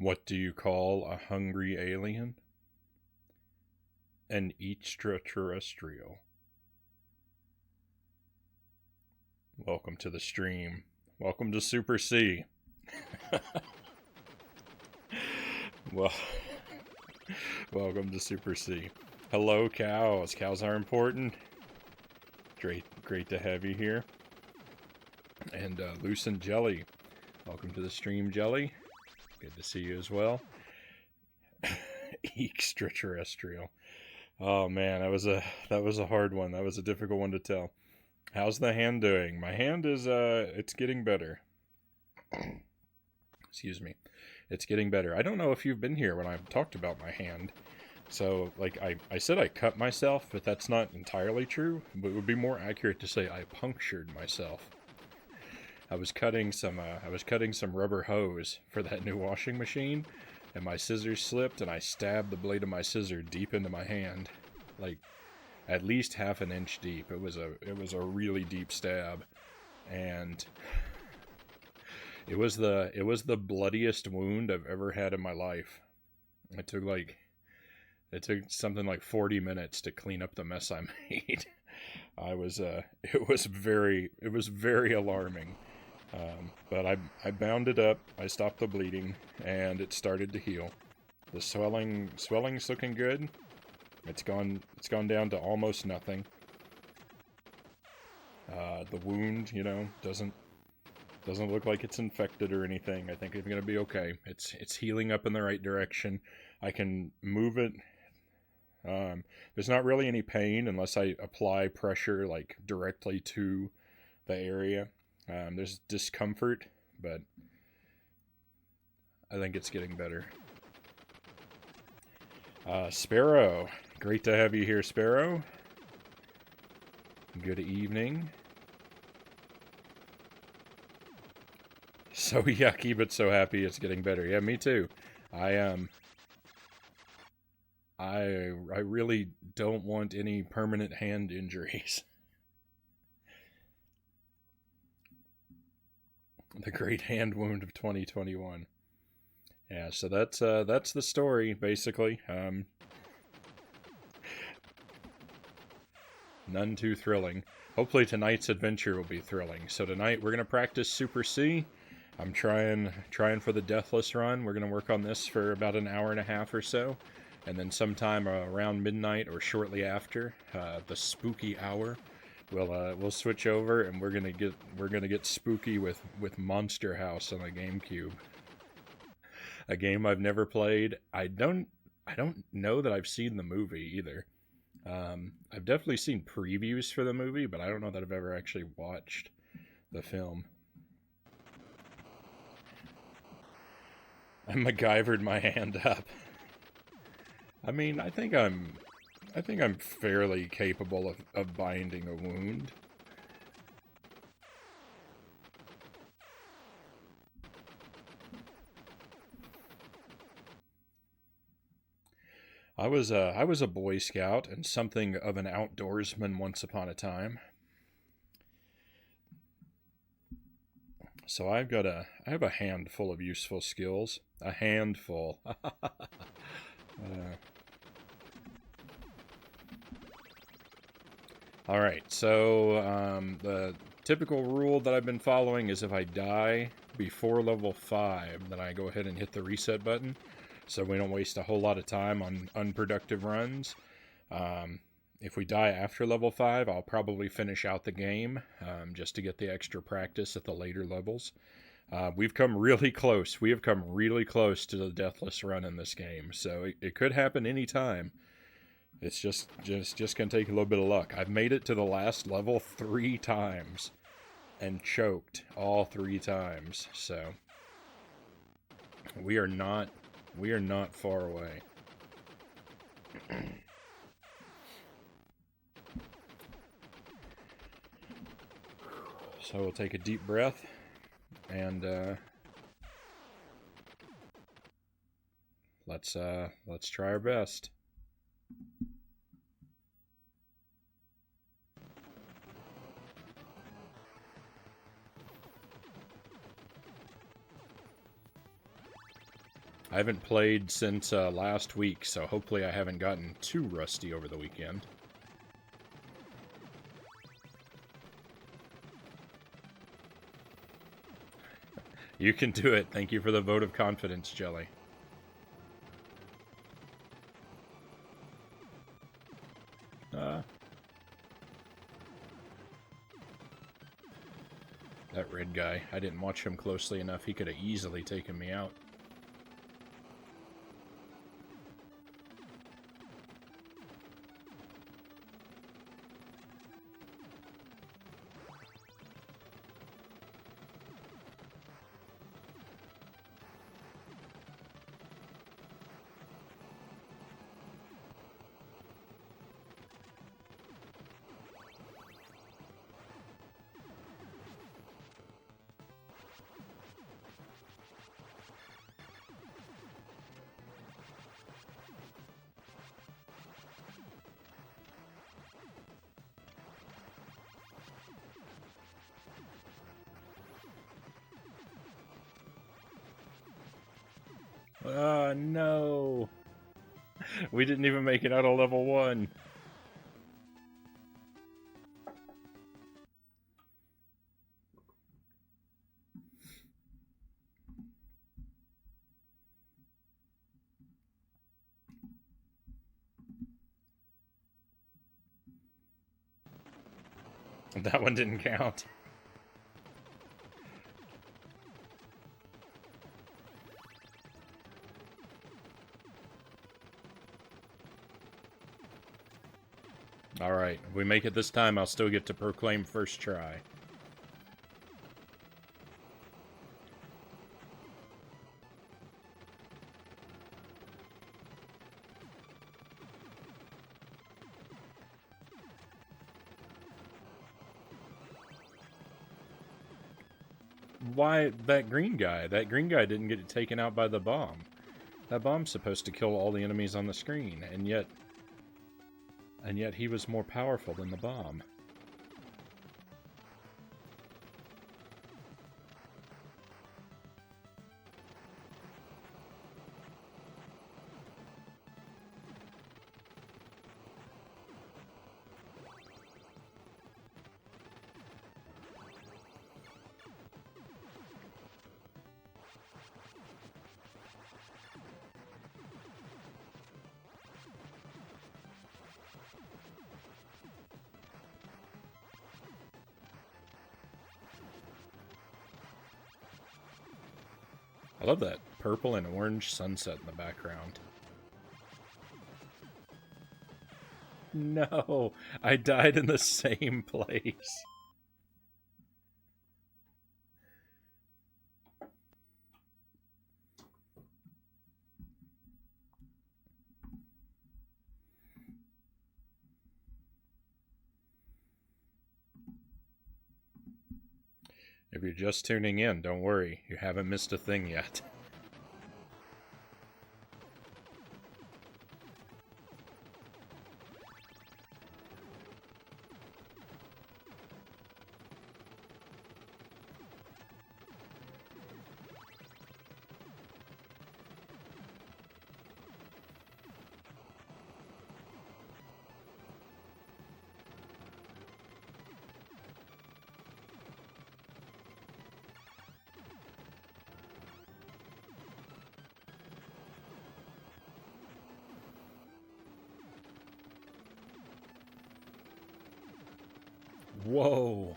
What do you call a hungry alien? An extraterrestrial. Welcome to the stream. Welcome to Super C. Well, welcome to Super C. Hello, cows. Cows are important. Great to have you here. And Lucent Jelly. Welcome to the stream, Jelly. Good to see you as well. Extraterrestrial. Oh man, that was a hard one. That was a difficult one to tell. How's the hand doing? My hand is it's getting better. Excuse me. It's getting better. I don't know if you've been here when I've talked about my hand. So, like, I said I cut myself, but that's not entirely true. But it would be more accurate to say I punctured myself. I was cutting some rubber hose for that new washing machine, and my scissors slipped, and I stabbed the blade of my scissor deep into my hand, like at least half an inch deep. It was a really deep stab, and it was the bloodiest wound I've ever had in my life. It took something like 40 minutes to clean up the mess I made. It was very alarming. But I bound it up, I stopped the bleeding, and it started to heal. The swelling's looking good. It's gone down to almost nothing. The wound, doesn't look like it's infected or anything. I think it's gonna be okay. It's healing up in the right direction. I can move it. There's not really any pain unless I apply pressure like directly to the area. There's discomfort, but I think it's getting better. Sparrow, great to have you here, Sparrow. Good evening. So yucky, but so happy it's getting better. Yeah, me too. I really don't want any permanent hand injuries. The great hand wound of 2021. Yeah, so that's the story basically. None too thrilling. Hopefully tonight's adventure will be thrilling. So tonight we're gonna practice Super C. I'm trying for the Deathless run. We're gonna work on this for about an hour and a half or so, and then sometime around midnight or shortly after, the spooky hour, we'll switch over and we're gonna get spooky with Monster House on the GameCube. A game I've never played. I don't know that I've seen the movie either. I've definitely seen previews for the movie, but I don't know that I've ever actually watched the film. I MacGyvered my hand up. I mean, I think I'm fairly capable of binding a wound. I was a Boy Scout and something of an outdoorsman once upon a time. So I have a handful of useful skills. A handful. Alright, so the typical rule that I've been following is if I die before level 5, then I go ahead and hit the reset button, so we don't waste a whole lot of time on unproductive runs. If we die after level 5, I'll probably finish out the game, just to get the extra practice at the later levels. We've come really close. We have come really close to the Deathless run in this game, so it could happen any time. It's just gonna take a little bit of luck. I've made it to the last level 3 times and choked all 3 times, so we are not far away. So we'll take a deep breath and let's try our best. I haven't played since last week, so hopefully I haven't gotten too rusty over the weekend. You can do it. Thank you for the vote of confidence, Jelly. That red guy, I didn't watch him closely enough. He could have easily taken me out. No! We didn't even make it out of level 1. That one didn't count. Alright, if we make it this time, I'll still get to proclaim first try. Why, that green guy? That green guy didn't get taken out by the bomb. That bomb's supposed to kill all the enemies on the screen, and yet he was more powerful than the bomb. I love that purple and orange sunset in the background. No, I died in the same place. If you're just tuning in, don't worry, you haven't missed a thing yet. Whoa.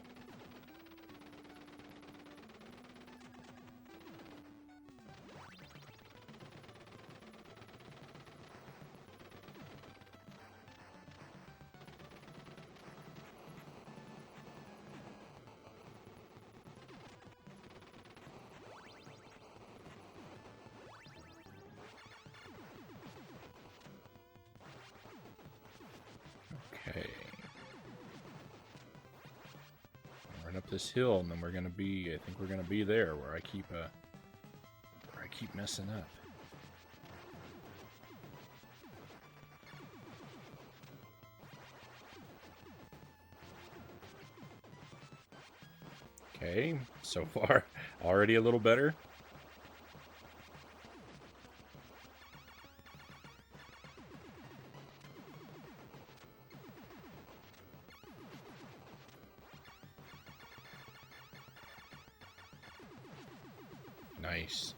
Okay. Run up this hill, and then we're gonna be. I think we're gonna be there where I keep messing up. Okay, so far already a little better. Nice.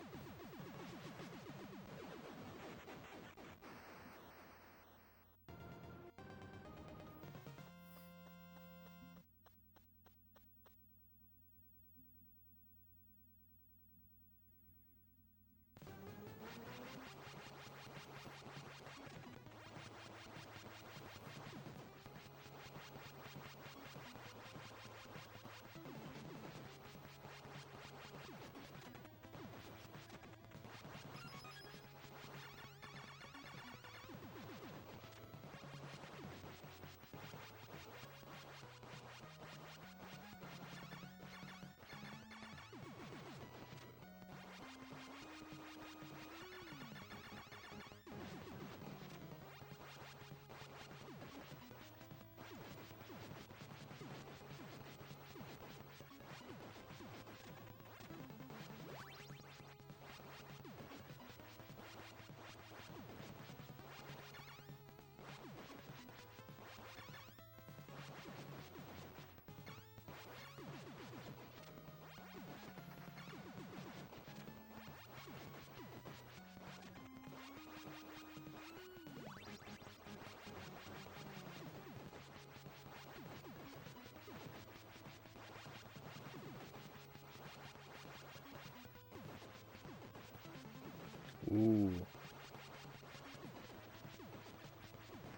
Ooh.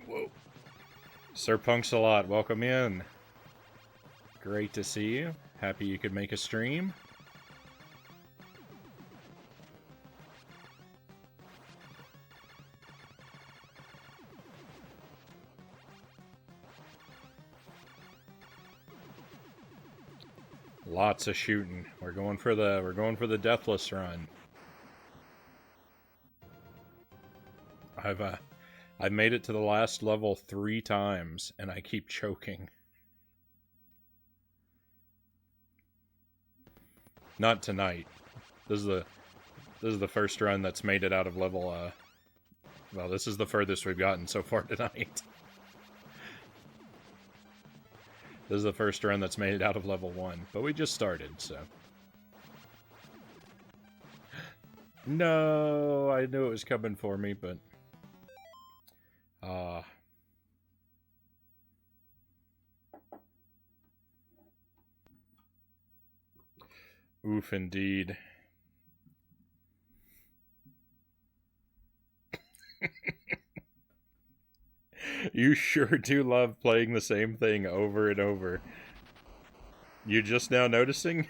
Whoa. Sir Punks-a-Lot, welcome in. Great to see you. Happy you could make a stream. Lots of shooting. We're going for the deathless run. I've made it to the last level 3 times, and I keep choking. Not tonight. This is the first run that's made it out of level. Well, this is the furthest we've gotten so far tonight. This is the first run that's made it out of level 1, but we just started, so. No, I knew it was coming for me, but. Oof, indeed. You sure do love playing the same thing over and over. You just now noticing?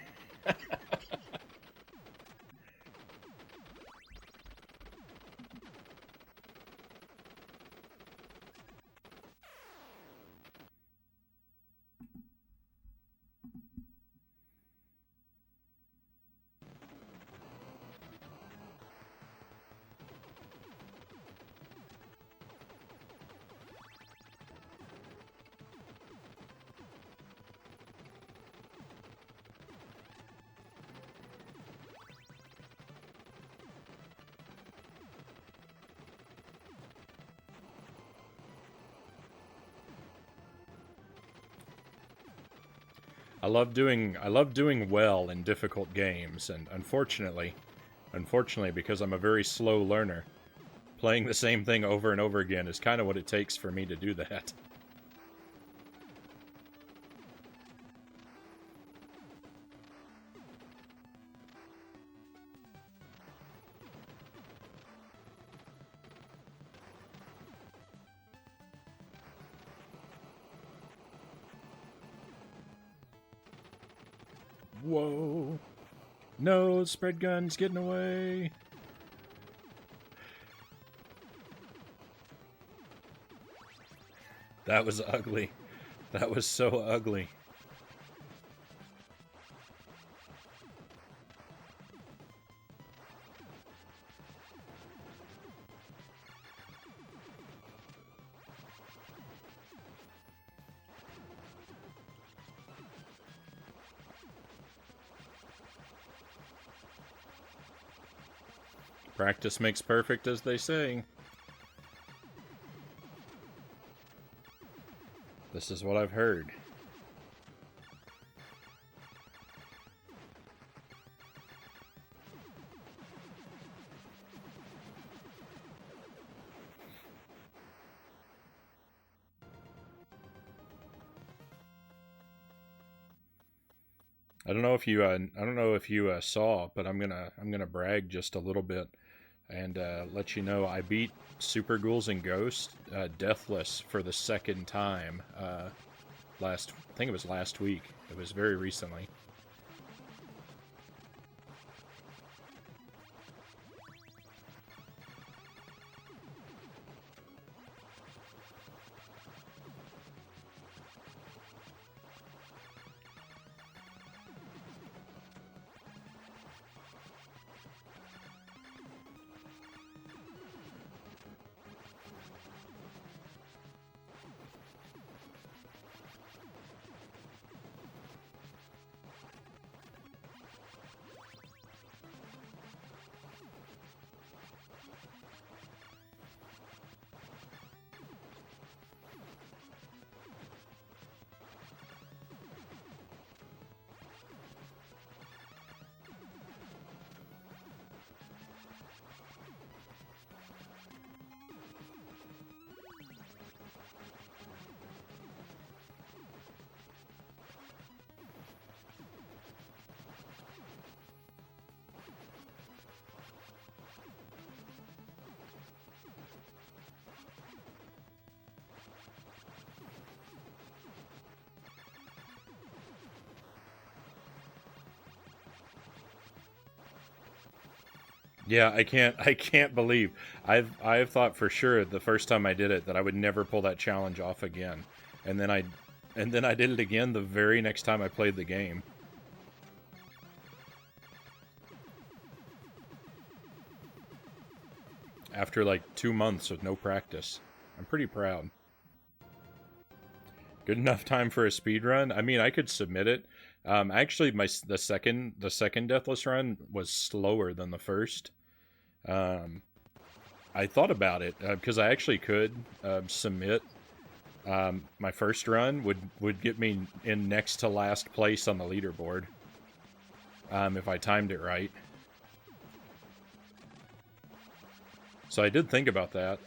I love doing well in difficult games, and unfortunately, because I'm a very slow learner, playing the same thing over and over again is kind of what it takes for me to do that. Whoa. No, spread gun's getting away. That was ugly. That was so ugly. Practice makes perfect, as they say. This is what I've heard. I don't know if you saw, but I'm gonna brag just a little bit and let you know I beat Super Ghouls and Ghosts deathless for the second time. I think it was last week. It was very recently. Yeah, I can't believe I've thought for sure the first time I did it that I would never pull that challenge off again. And then I did it again the very next time I played the game. After like 2 months of no practice. I'm pretty proud. Good enough time for a speed run. I mean, I could submit it. Actually, the second deathless run was slower than the first. Um, I thought about it because I actually could submit. My first run would get me in next to last place on the leaderboard if I timed it right. So I did think about that.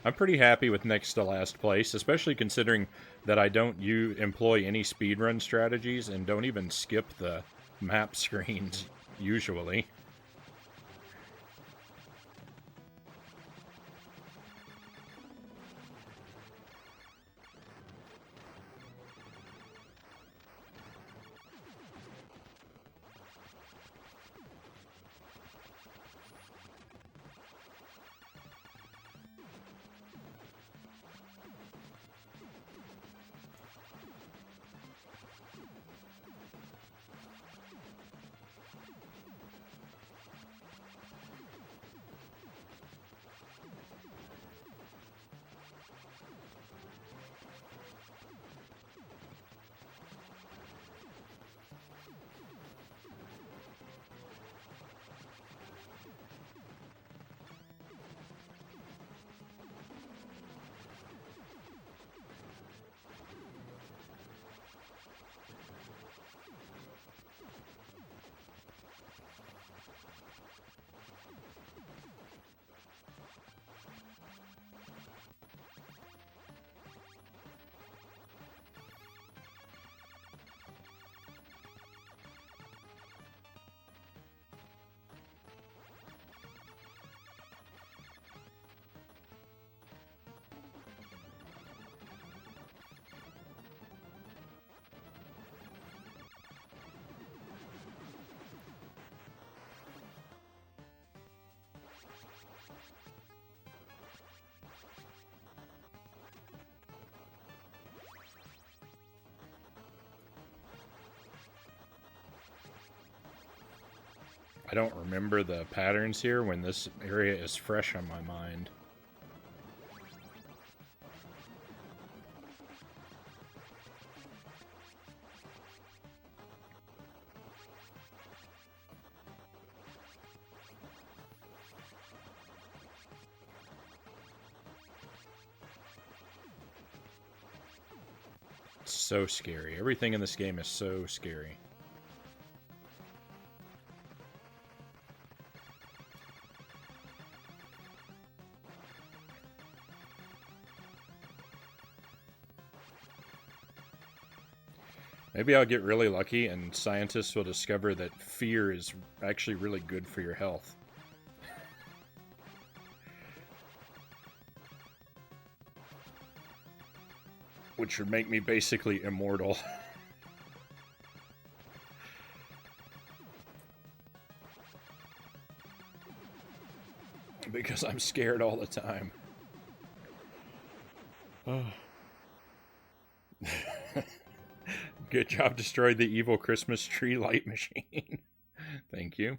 I'm pretty happy with next to last place, especially considering that I don't employ any speedrun strategies and don't even skip the map screens usually. I don't remember the patterns here when this area is fresh on my mind. It's so scary. Everything in this game is so scary. Maybe I'll get really lucky and scientists will discover that fear is actually really good for your health. Which would make me basically immortal. Because I'm scared all the time. Oh. Good job destroying the evil Christmas tree light machine. Thank you.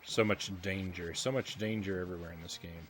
So much danger everywhere in this game.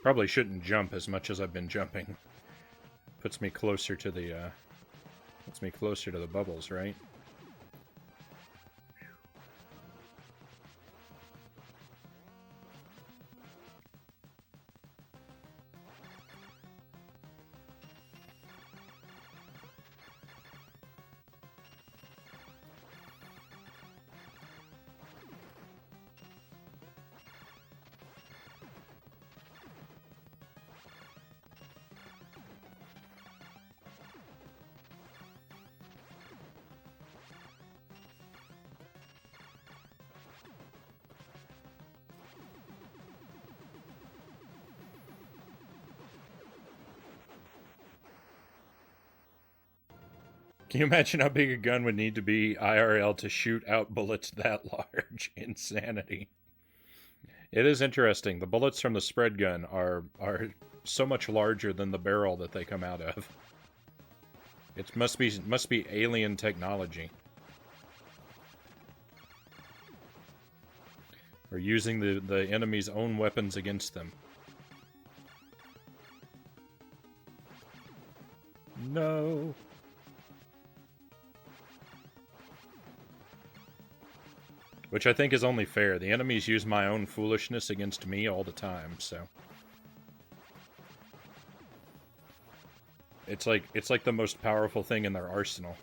Probably shouldn't jump as much as I've been jumping. Puts me closer to the bubbles, right? Can you imagine how big a gun would need to be IRL to shoot out bullets that large? Insanity. It is interesting. The bullets from the spread gun are so much larger than the barrel that they come out of. It must be alien technology. Or using the enemy's own weapons against them. No. Which I think is only fair. The enemies use my own foolishness against me all the time, so. It's like the most powerful thing in their arsenal.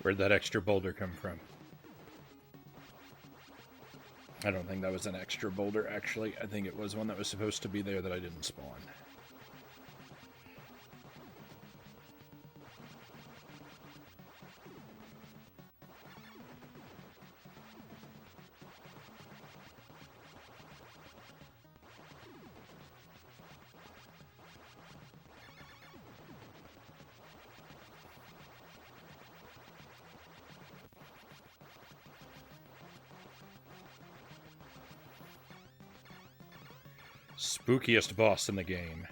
Where'd that extra boulder come from? I don't think that was an extra boulder, actually. I think it was one that was supposed to be there that I didn't spawn. Spookiest boss in the game.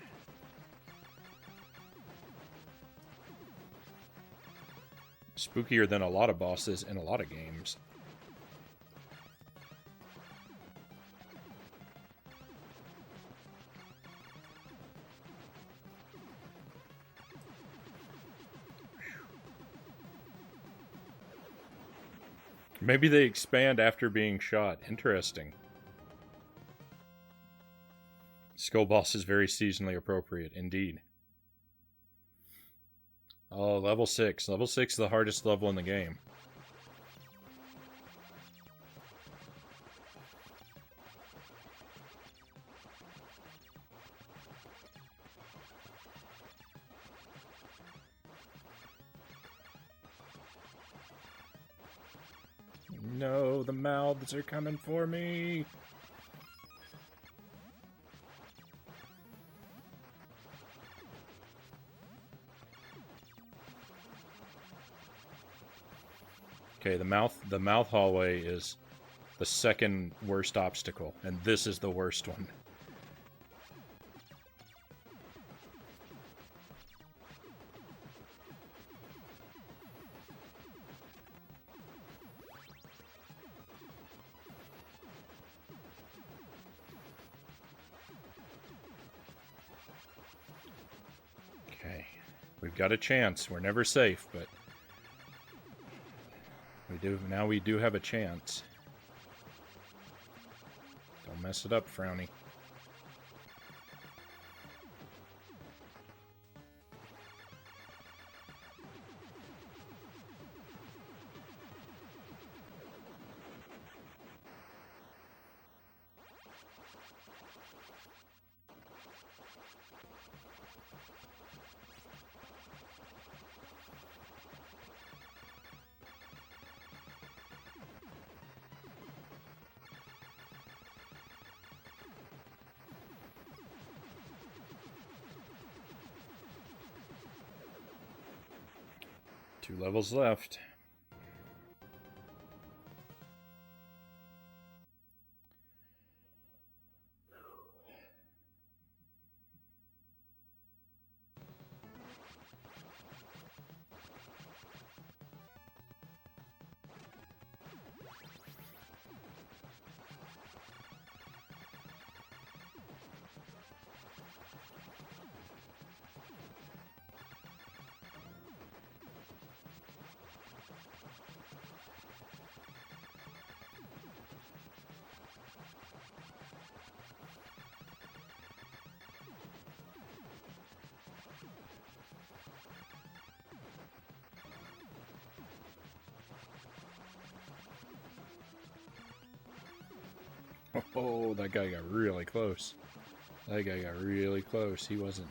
Spookier than a lot of bosses in a lot of games. Maybe they expand after being shot. Interesting. Skull boss is very seasonally appropriate, indeed. Oh, level 6. Level 6 is the hardest level in the game. No, the mouths are coming for me. Okay, the mouth hallway is the second worst obstacle, and this is the worst one. Okay, we've got a chance. We're never safe, but we do have a chance. Don't mess it up, Frownie. Two levels left. Oh, that guy got really close. That guy got really close. He wasn't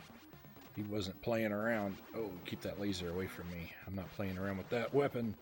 playing around. Oh, keep that laser away from me. I'm not playing around with that weapon.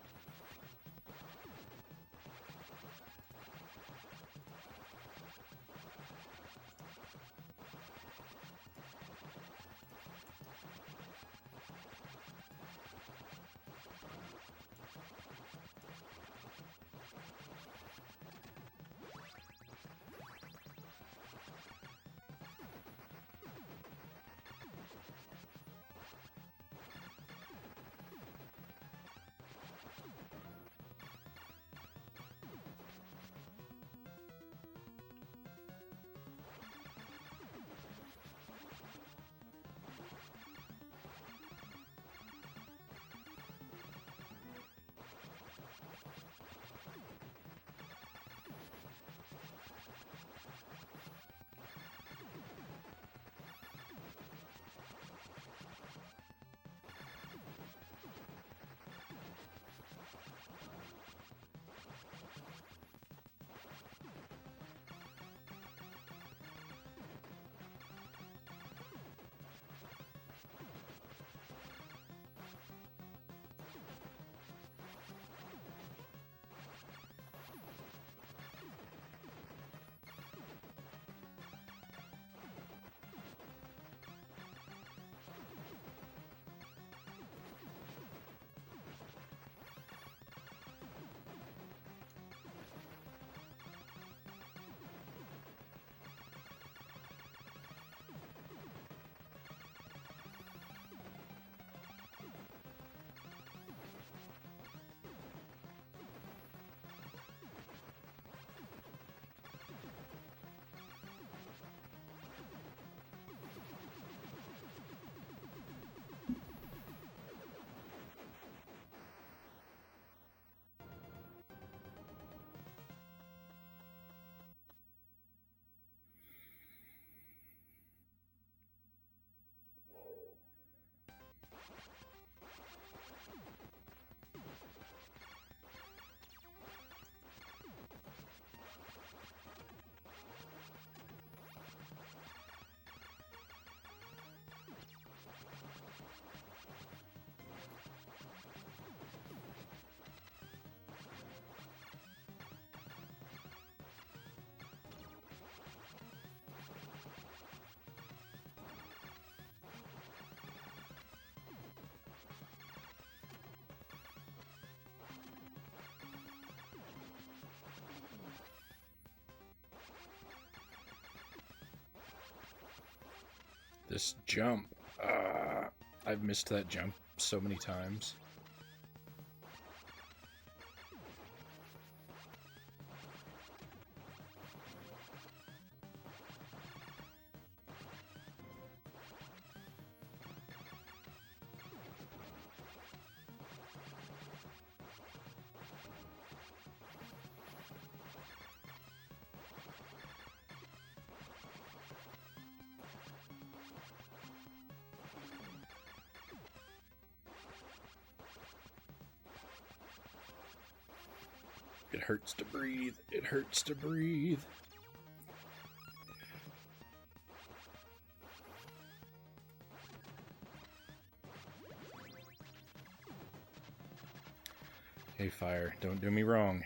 This jump. I've missed that jump so many times. It hurts to breathe. It hurts to breathe. Hey, fire, don't do me wrong.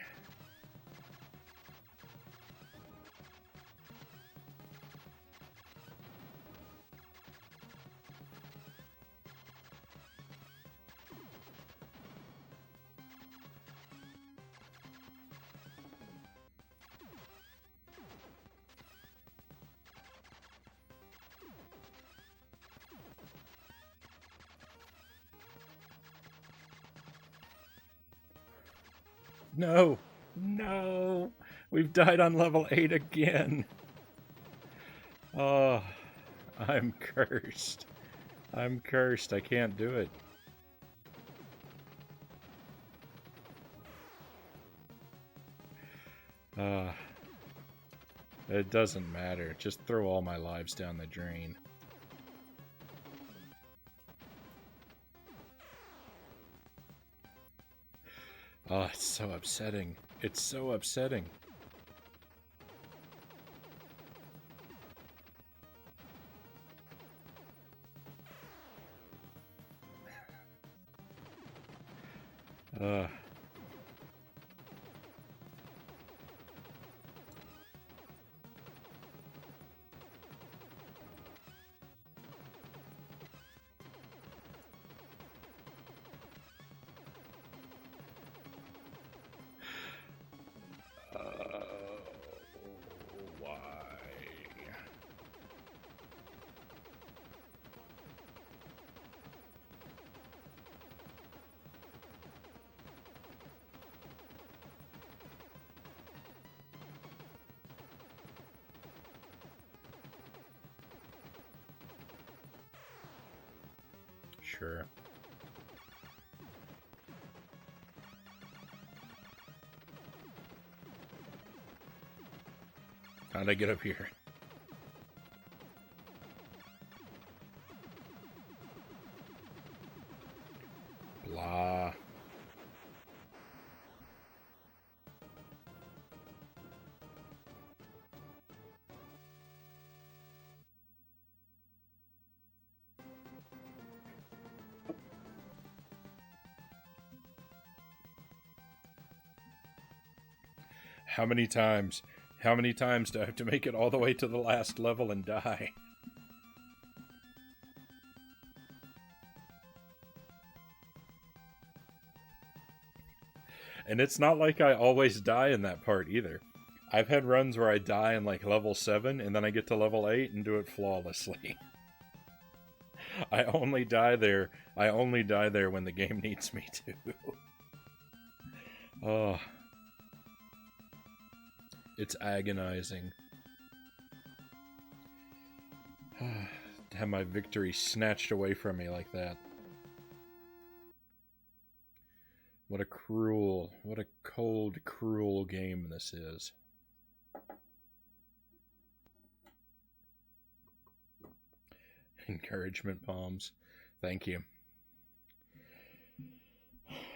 No! No! We've died on level 8 again! Oh, I'm cursed. I'm cursed. I can't do it. It doesn't matter. Just throw all my lives down the drain. Oh, it's so upsetting. It's so upsetting. Why? Sure. How'd I get up here? Blah. How many times? How many times do I have to make it all the way to the last level and die? And it's not like I always die in that part either. I've had runs where I die in like level 7 and then I get to level 8 and do it flawlessly. I only die there when the game needs me to. Oh. It's agonizing. To have my victory snatched away from me like that. What a cruel, what a cold, cruel game this is. Encouragement bombs. Thank you.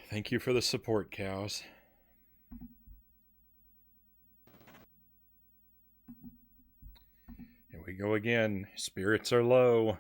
Thank you for the support, cows. Here we go again. Spirits are low.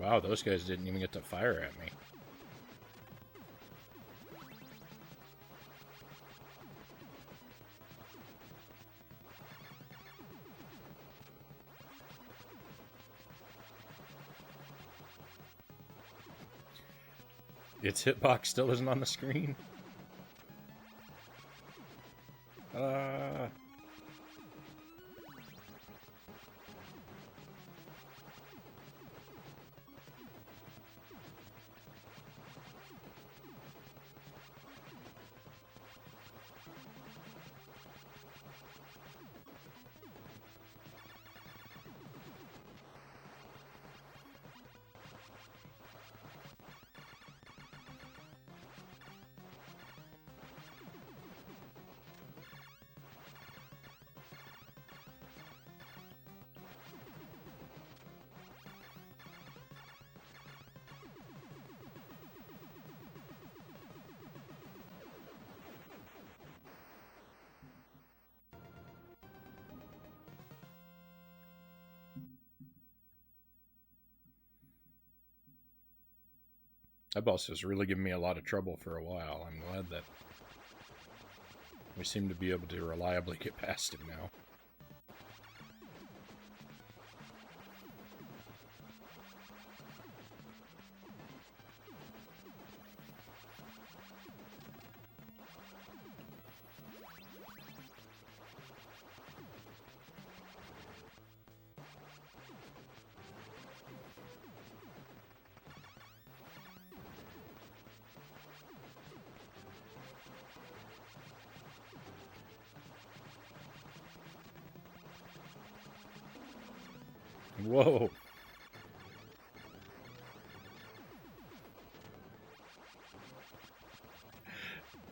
Wow, those guys didn't even get to fire at me. Its hitbox still isn't on the screen? That boss has really given me a lot of trouble for a while. I'm glad that we seem to be able to reliably get past him now. Whoa.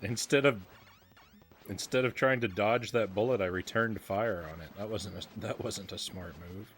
Instead of trying to dodge that bullet, I returned fire on it. That wasn't a smart move.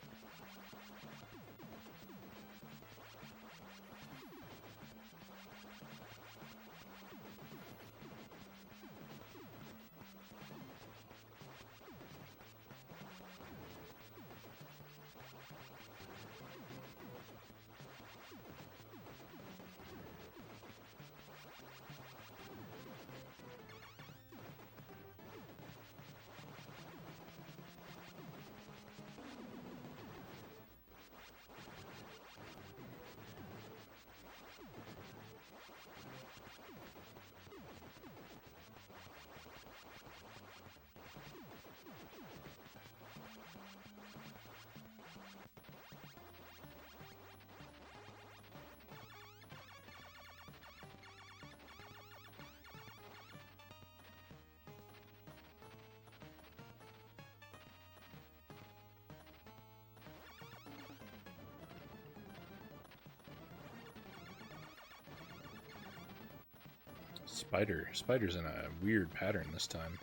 Spider's in a weird pattern this time.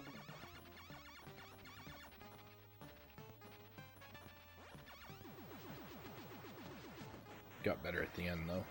Got better at the end, though.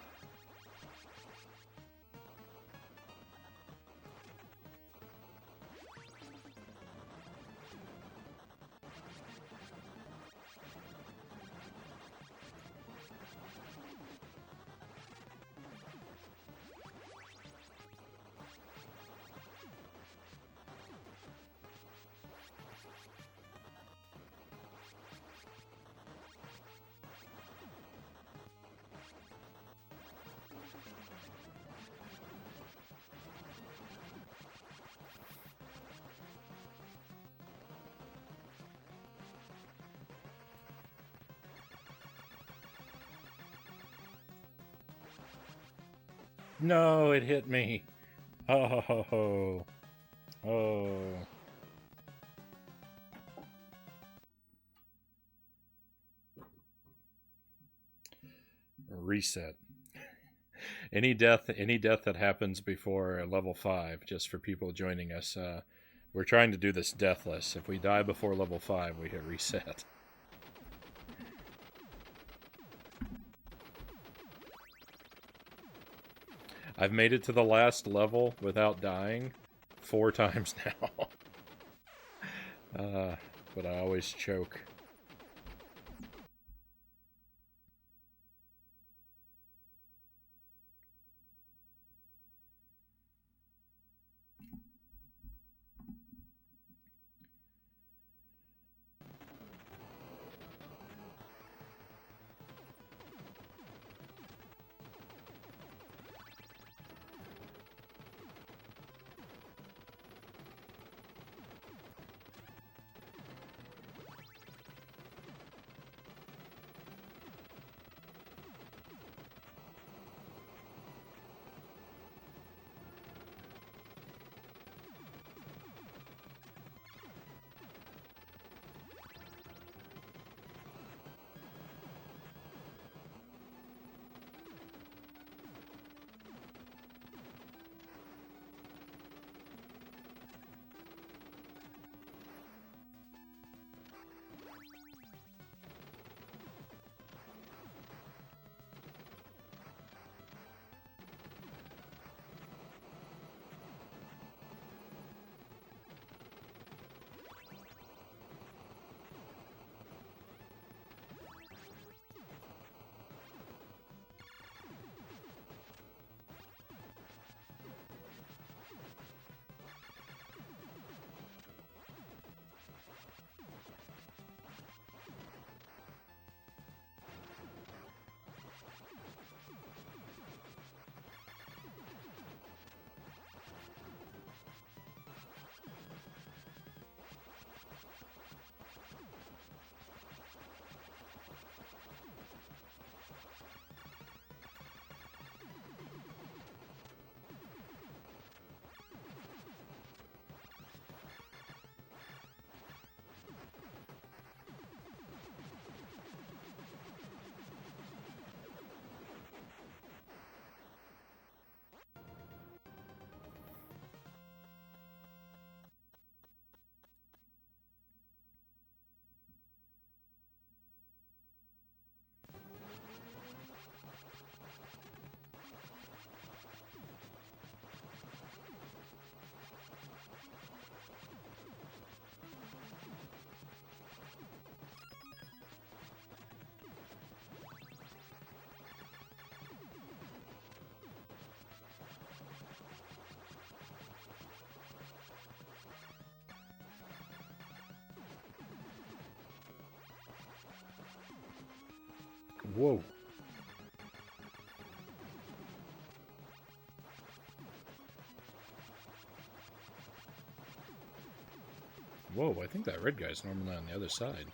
No, it hit me. Oh. Oh. Reset. Any death that happens before level 5, just for people joining us, we're trying to do this deathless. If we die before level 5, we hit reset. I've made it to the last level without dying 4 times now. But I always choke. Whoa. Whoa, I think that red guy's normally on the other side.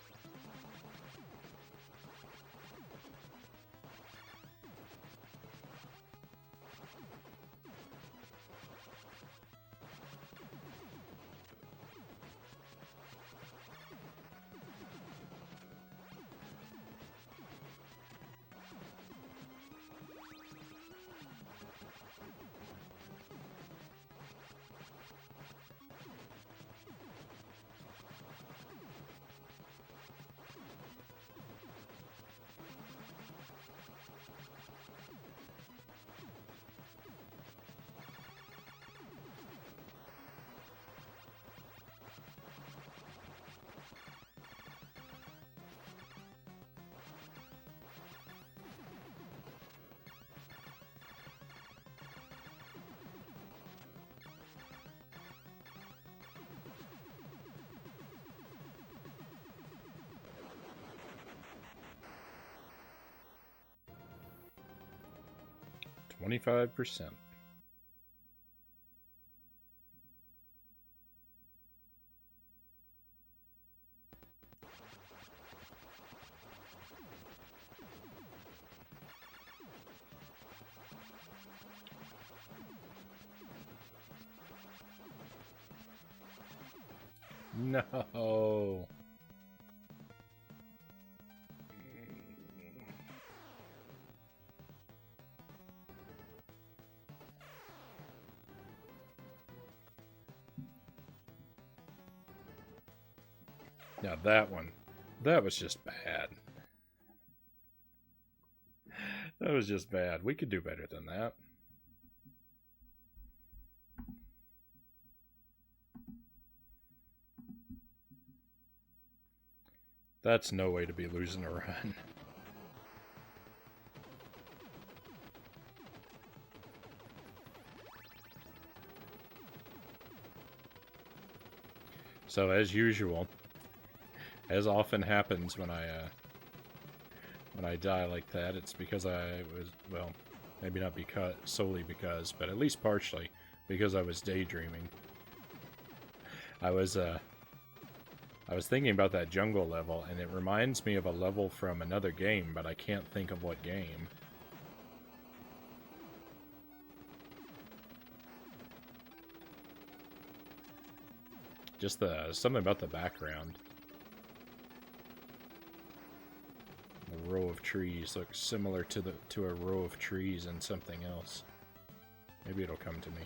$25%. No. Now that one, that was just bad. That was just bad. We could do better than that. That's no way to be losing a run. So as usual, as often happens when I die like that, it's because I was, well, maybe not because solely because, but at least partially because I was daydreaming. I was thinking about that jungle level, and it reminds me of a level from another game, but I can't think of what game. Just something about the background. A row of trees looks similar to a row of trees in something else. Maybe it'll come to me.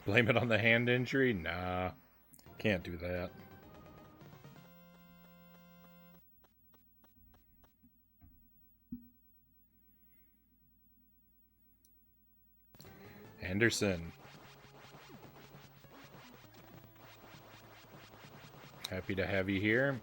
Blame it on the hand injury? Nah, can't do that. Anderson. Happy to have you here.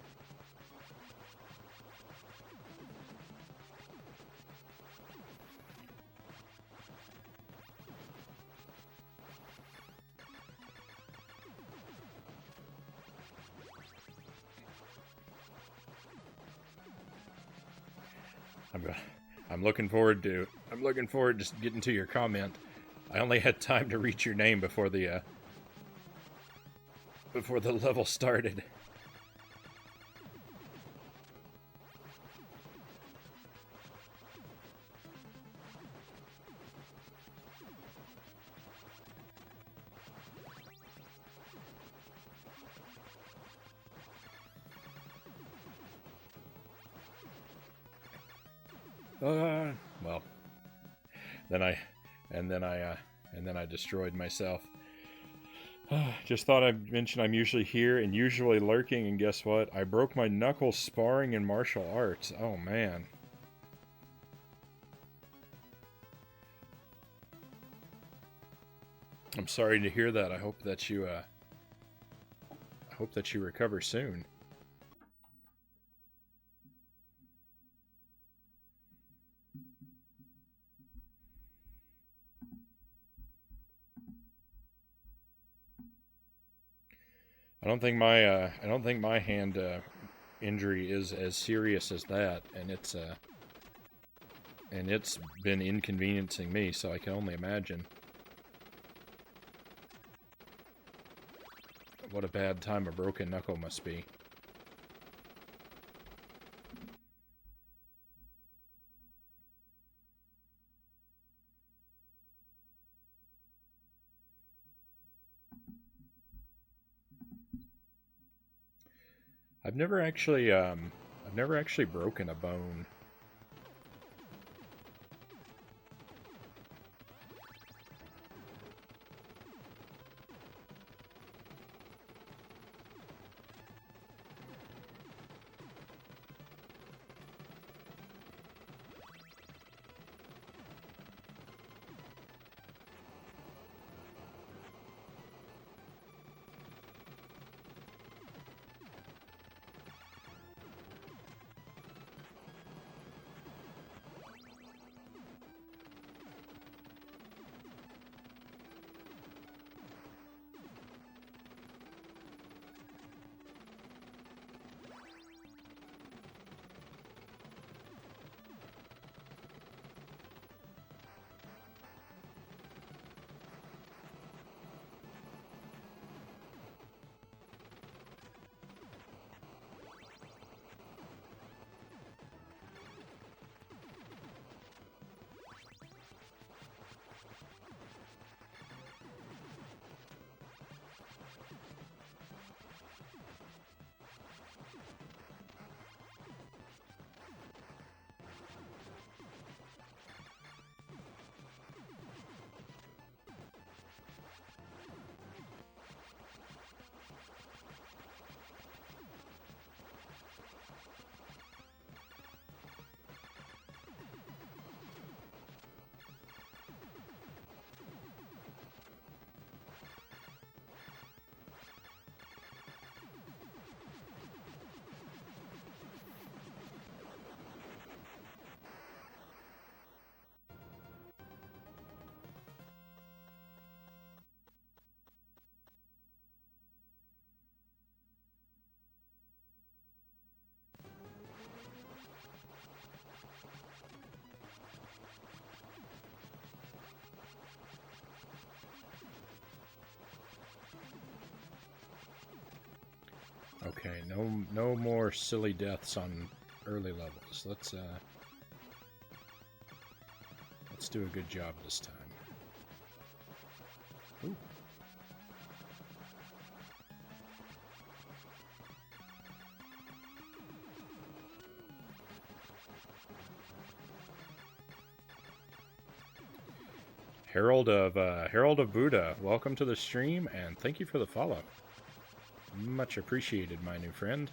I'm looking forward to just getting to your comment. I only had time to reach your name before the level started. Well, then I, and then I, and then I destroyed myself. Just thought I'd mention I'm usually here and usually lurking, and guess what? I broke my knuckles sparring in martial arts. Oh man. I'm sorry to hear that. I hope that you recover soon. I don't think my hand injury is as serious as that, and it's been inconveniencing me, so I can only imagine what a bad time a broken knuckle must be. I've never actually broken a bone. Okay, no more silly deaths on early levels. Let's do a good job this time. Ooh. Herald of Buddha, welcome to the stream and thank you for the follow. Much appreciated, my new friend.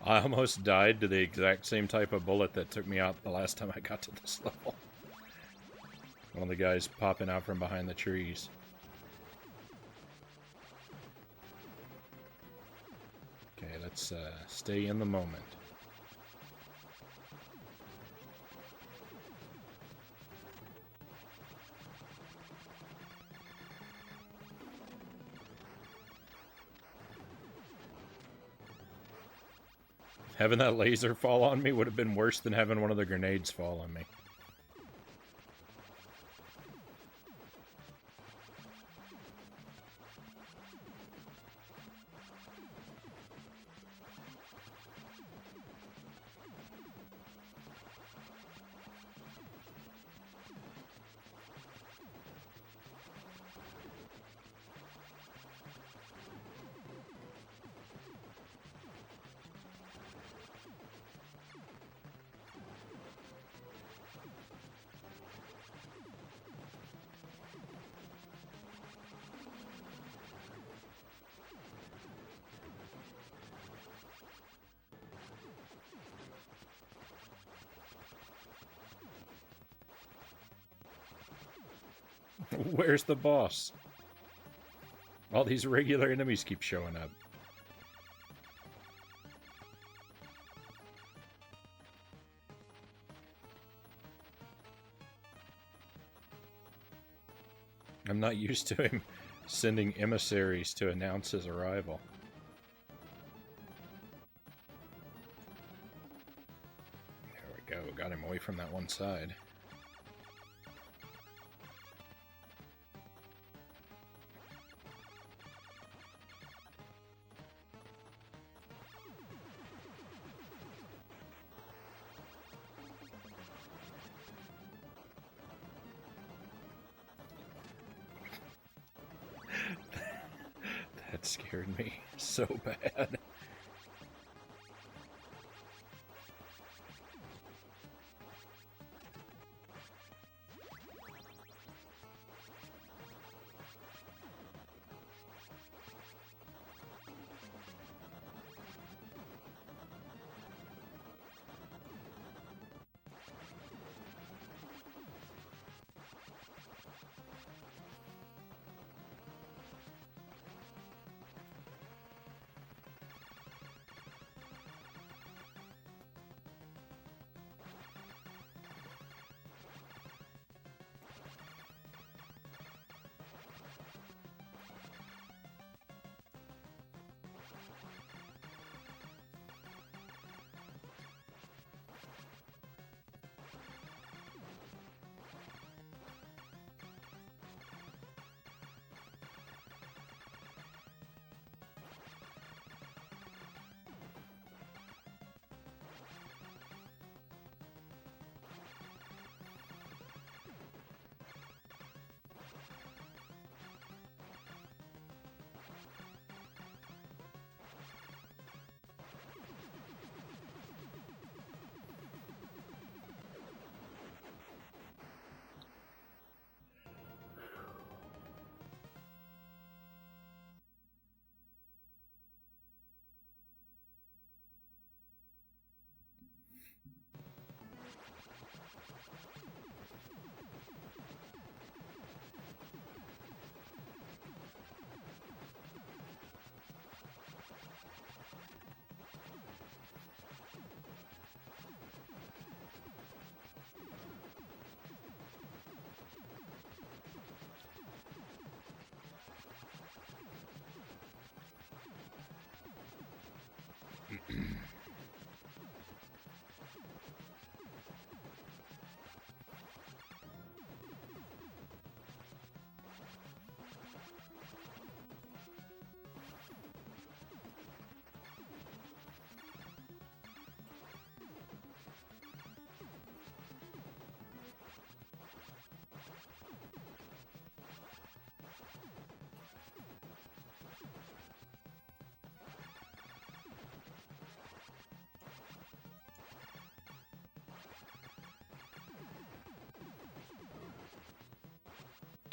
I almost died to the exact same type of bullet that took me out the last time I got to this level. One of the guys popping out from behind the trees. Okay, let's stay in the moment. Having that laser fall on me would have been worse than having one of the grenades fall on me. Where's the boss? All these regular enemies keep showing up. I'm not used to him sending emissaries to announce his arrival. There we go, got him away from that one side. That scared me so bad.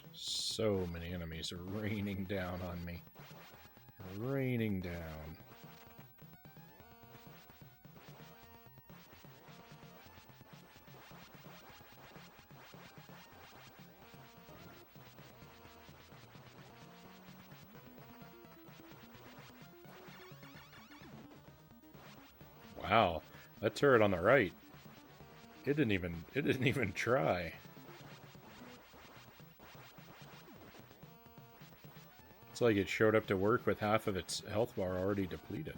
So many enemies are raining down on me. Raining down. Wow, that turret on the right. It didn't even try. It's like it showed up to work with half of its health bar already depleted.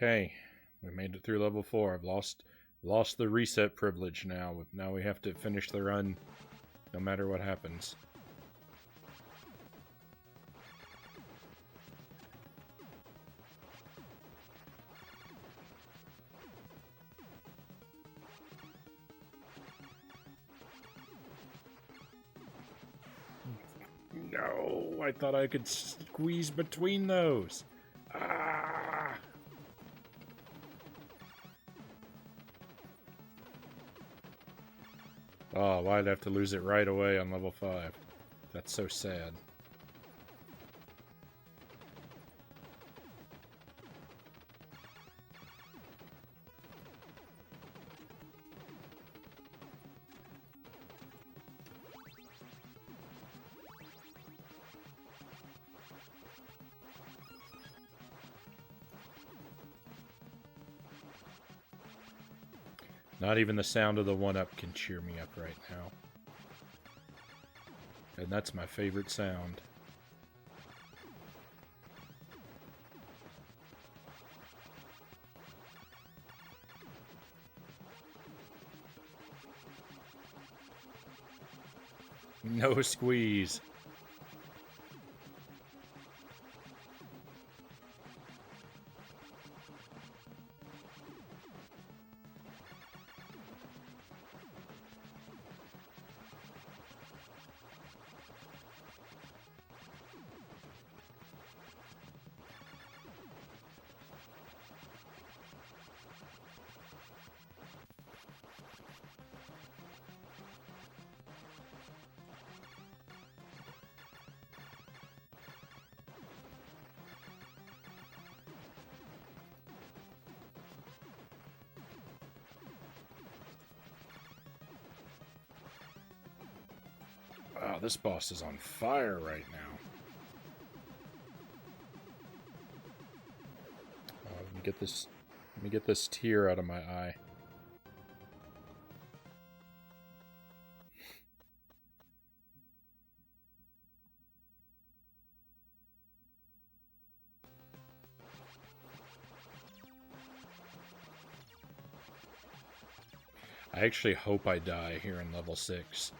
Okay, we made it through level 4. I've lost the reset privilege now. Now we have to finish the run no matter what happens. No, I thought I could squeeze between those. Ah! Oh, why'd I have to lose it right away on level 5? That's so sad. Not even the sound of the 1-up can cheer me up right now. And that's my favorite sound. No squeeze. Wow, this boss is on fire right now. Let me get this tear out of my eye. I actually hope I die here in level 6.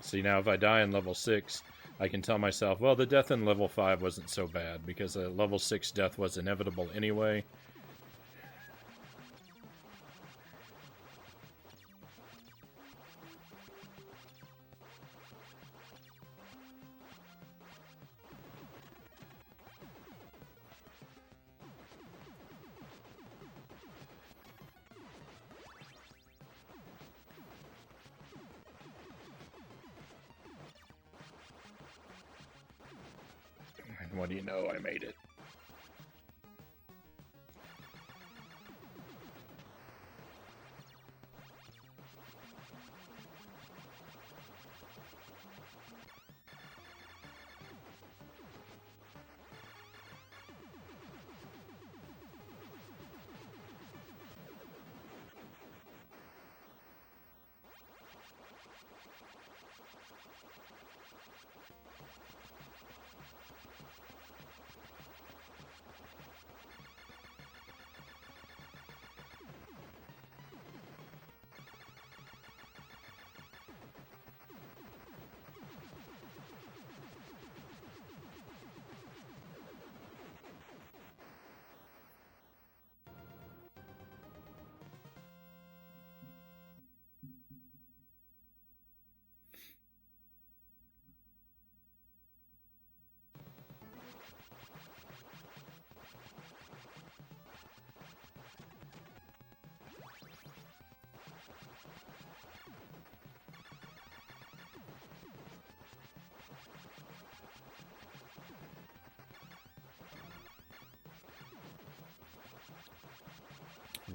See, now if I die in level 6, I can tell myself, well, the death in level 5 wasn't so bad, because a level 6 death was inevitable anyway. And what do you know, I made it.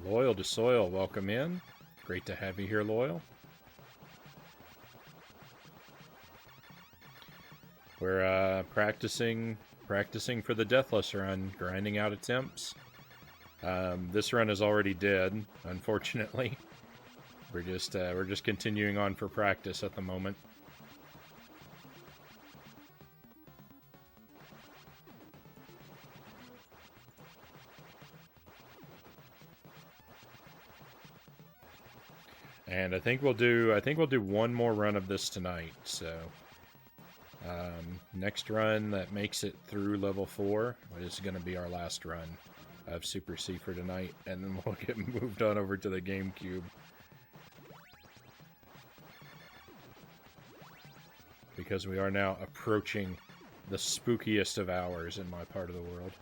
Loyal to Soil, welcome in. Great to have you here, Loyal. We're practicing for the Deathless run, grinding out attempts. This run is already dead, unfortunately. We're just continuing on for practice at the moment. And I think we'll do one more run of this tonight. So next run that makes it through level 4 is going to be our last run of Super C for tonight, and then we'll get moved on over to the GameCube. Because we are now approaching the spookiest of hours in my part of the world.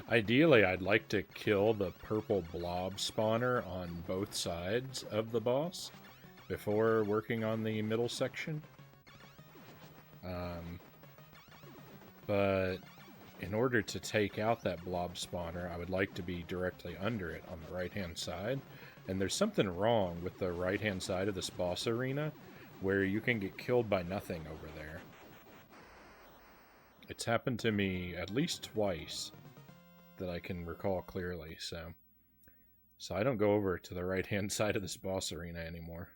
Ideally, I'd like to kill the purple blob spawner on both sides of the boss before working on the middle section. But in order to take out that blob spawner, I would like to be directly under it on the right-hand side. And there's something wrong with the right-hand side of this boss arena where you can get killed by nothing over there. It's happened to me at least twice that I can recall clearly, so I don't go over to the right-hand side of this boss arena anymore.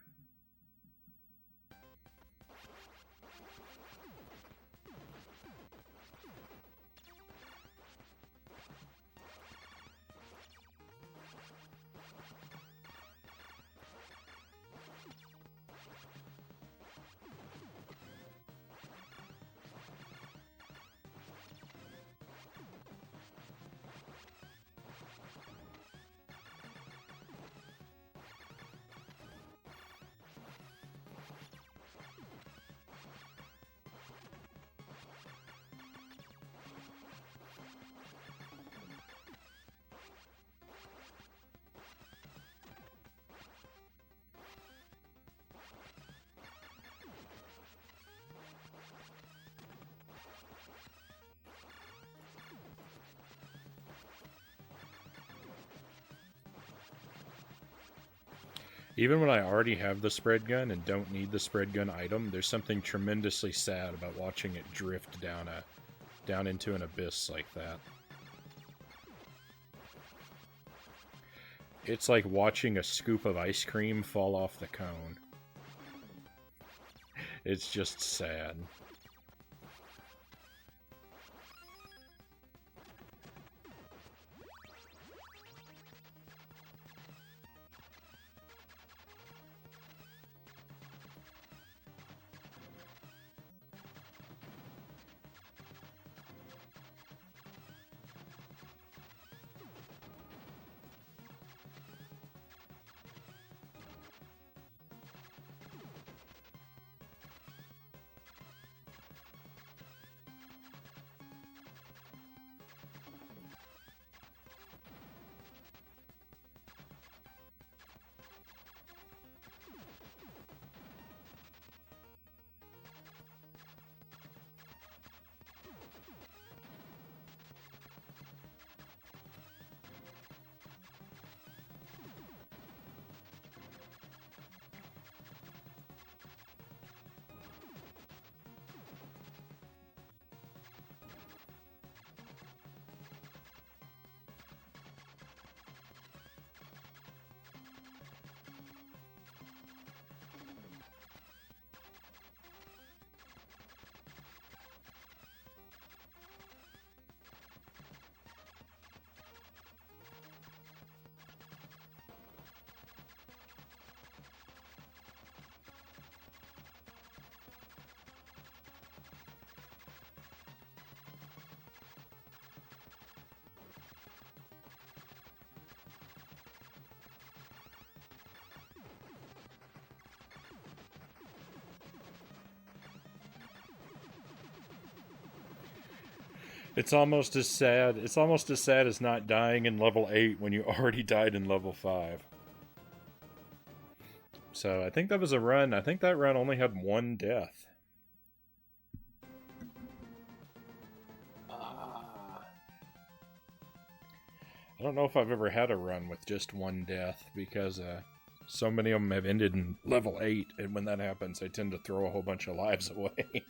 Even when I already have the spread gun and don't need the spread gun item, there's something tremendously sad about watching it drift down into an abyss like that. It's like watching a scoop of ice cream fall off the cone. It's just sad. It's almost as sad. It's almost as sad as not dying in level 8 when you already died in level 5. So I think that was a run. I think that run only had one death. I don't know if I've ever had a run with just one death because so many of them have ended in level 8, and when that happens, I tend to throw a whole bunch of lives away.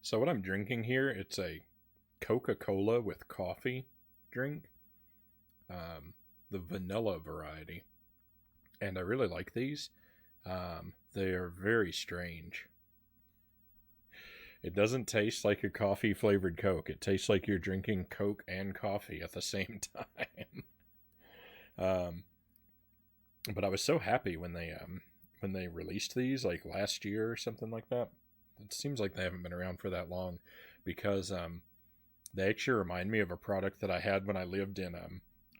So what I'm drinking here, it's a Coca-Cola with coffee drink, the vanilla variety, and I really like these. They are very strange. It doesn't taste like a coffee flavored Coke. It tastes like you're drinking Coke and coffee at the same time. um, but I was so happy when they released these like last year or something like that. It seems like they haven't been around for that long because they actually remind me of a product that I had when I lived in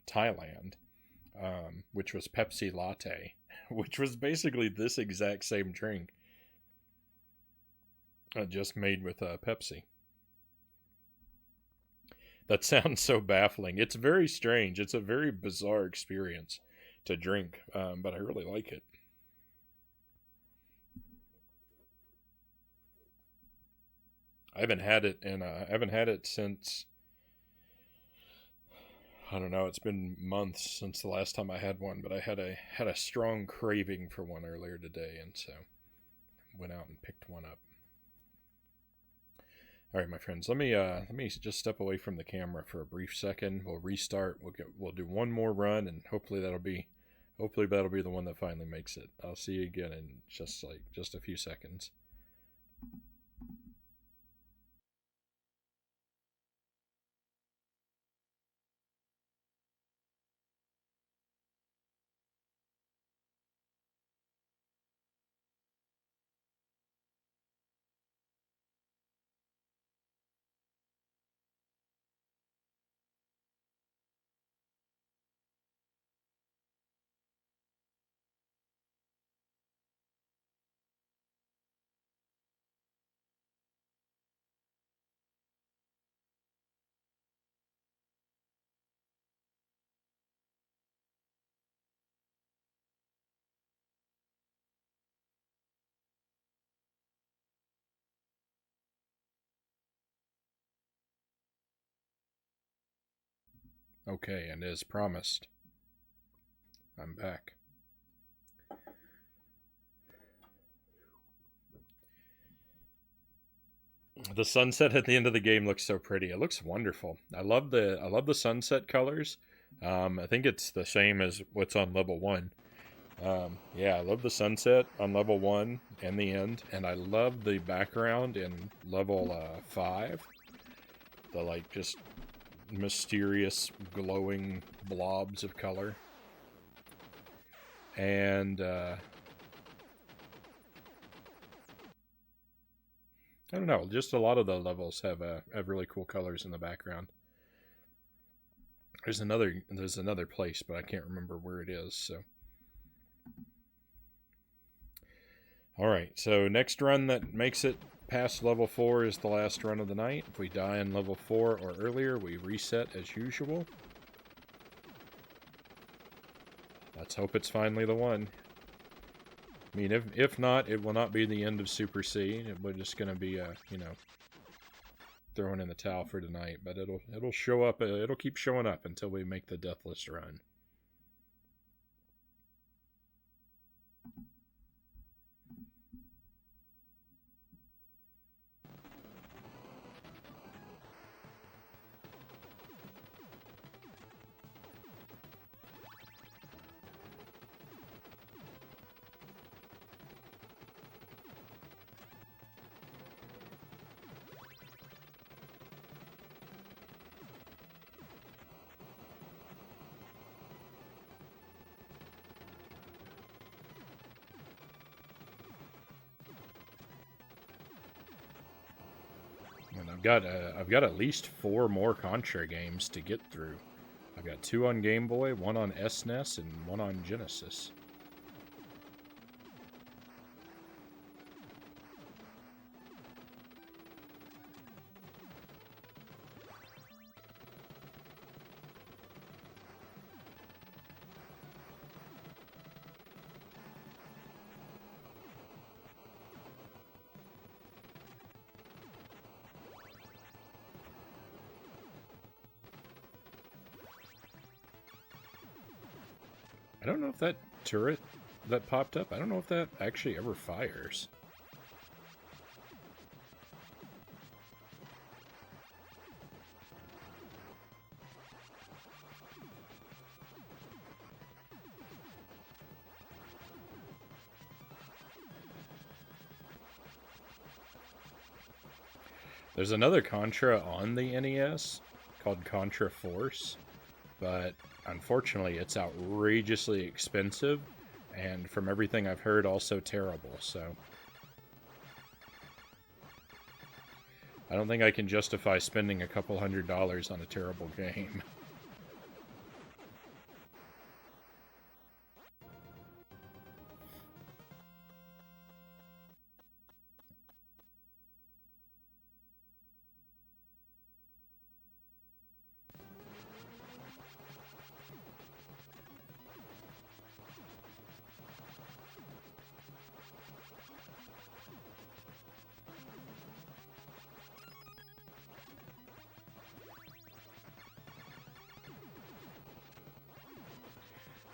Thailand, which was Pepsi Latte, which was basically this exact same drink, just made with Pepsi. That sounds so baffling. It's very strange. It's a very bizarre experience to drink, but I really like it. I haven't had it since I don't know. It's been months since the last time I had one, but I had a strong craving for one earlier today, and so went out and picked one up. All right, my friends, let me just step away from the camera for a brief second. We'll restart. We'll do one more run, and hopefully that'll be the one that finally makes it. I'll see you again in just a few seconds. Okay, and as promised, I'm back. The sunset at the end of the game looks so pretty. It looks wonderful. I love the sunset colors. I think it's the same as what's on level 1. Yeah, I love the sunset on level 1 and the end, and I love the background in level 5. The like just mysterious glowing blobs of color. And I don't know, just a lot of the levels have really cool colors in the background. There's another place, but I can't remember where it is. So, all right. So next run that makes it past level 4 is the last run of the night. If we die in level 4 or earlier, we reset as usual. Let's hope it's finally the one. I mean, if not, it will not be the end of Super C. We're just going to be, throwing in the towel for tonight. But it'll show up. It'll keep showing up until we make the Deathless run. And I've got at least 4 more Contra games to get through. I've got 2 on Game Boy, 1 on SNES, and 1 on Genesis. I don't know if that turret that popped up, I don't know if that actually ever fires. There's another Contra on the NES called Contra Force, but unfortunately it's outrageously expensive, and from everything I've heard, also terrible, so I don't think I can justify spending a couple $100 on a terrible game.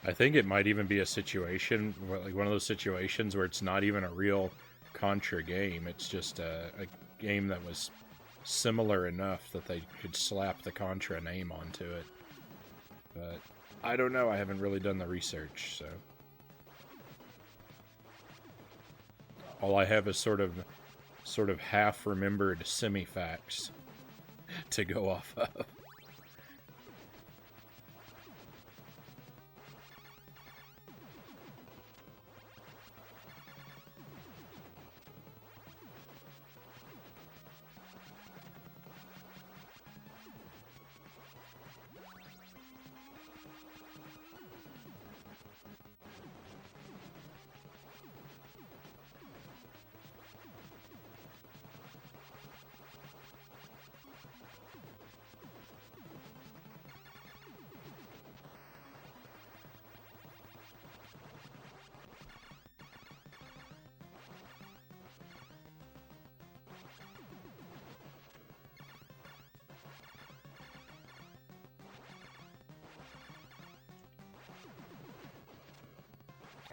I think it might even be a situation, like one of those situations where it's not even a real Contra game. It's just a game that was similar enough that they could slap the Contra name onto it. But I don't know. I haven't really done the research, so all I have is sort of half-remembered semi-facts to go off of.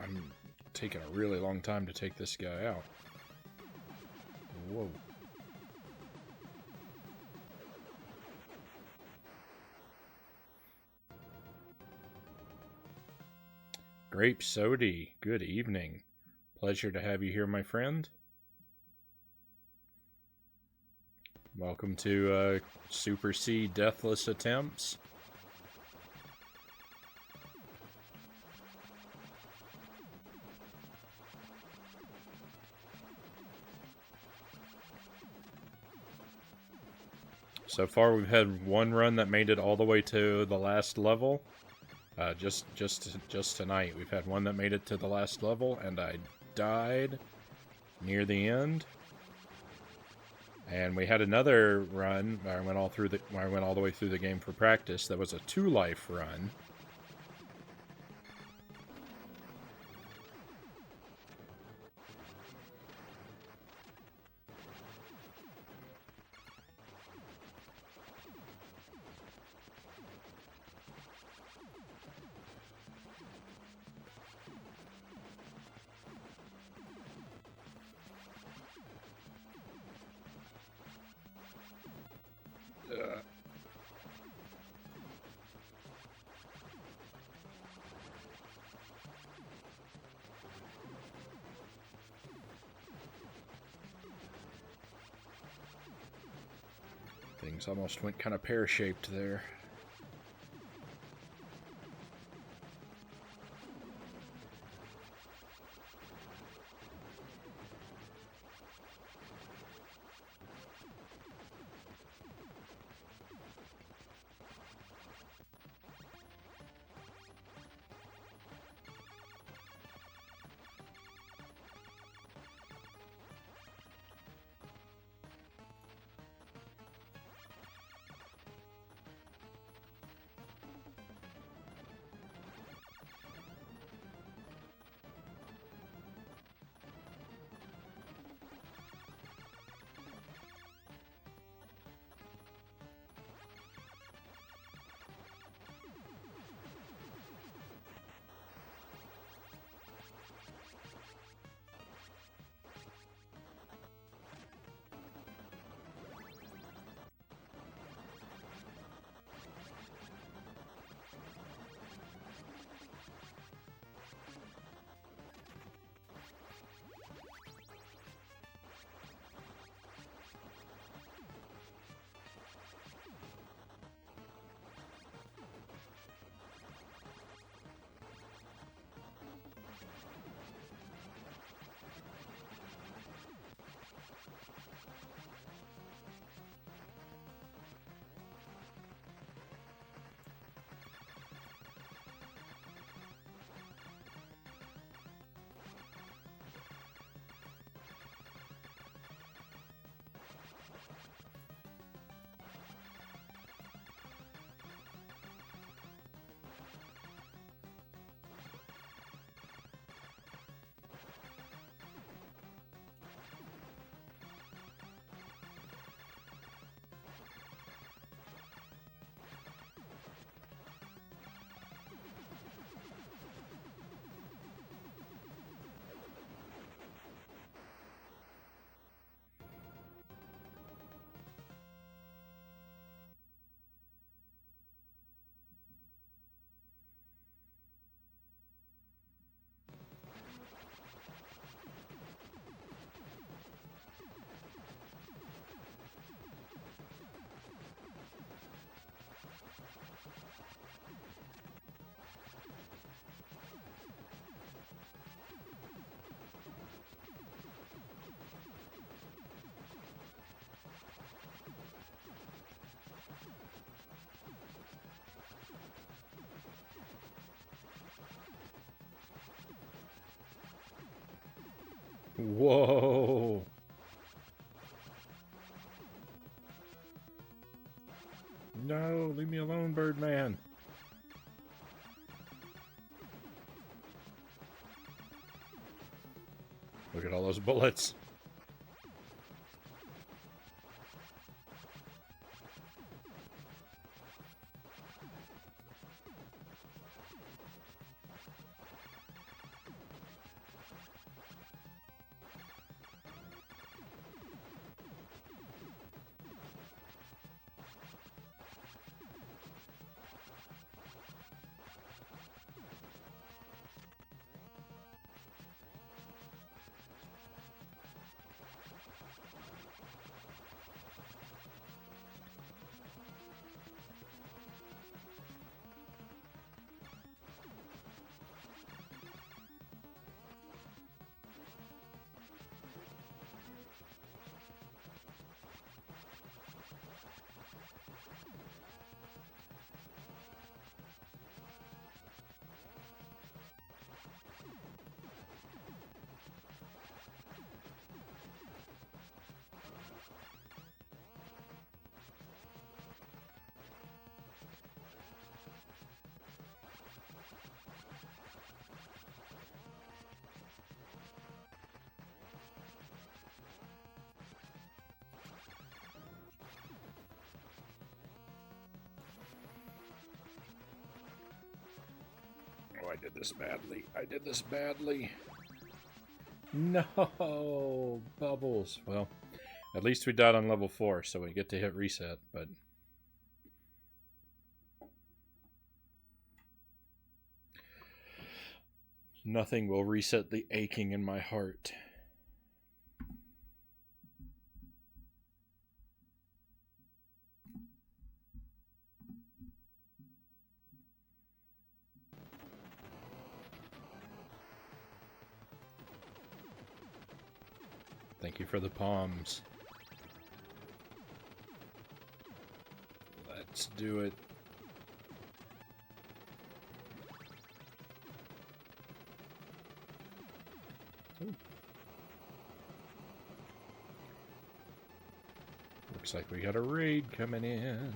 I'm taking a really long time to take this guy out. Whoa. Grape Sody, good evening. Pleasure to have you here, my friend. Welcome to Super C Deathless Attempts. So far, we've had one run that made it all the way to the last level. Just tonight, we've had one that made it to the last level, and I died near the end. And we had another run where I went all the way through the game for practice. That was a 2-life run. Things almost went kind of pear-shaped there. Whoa. No, leave me alone, Birdman. Look at all those bullets. I did this badly. I did this badly. No, bubbles. Well, at least we died on level 4, so we get to hit reset, but... nothing will reset the aching in my heart. Thank you for the palms. Let's do it. Ooh. Looks like we got a raid coming in.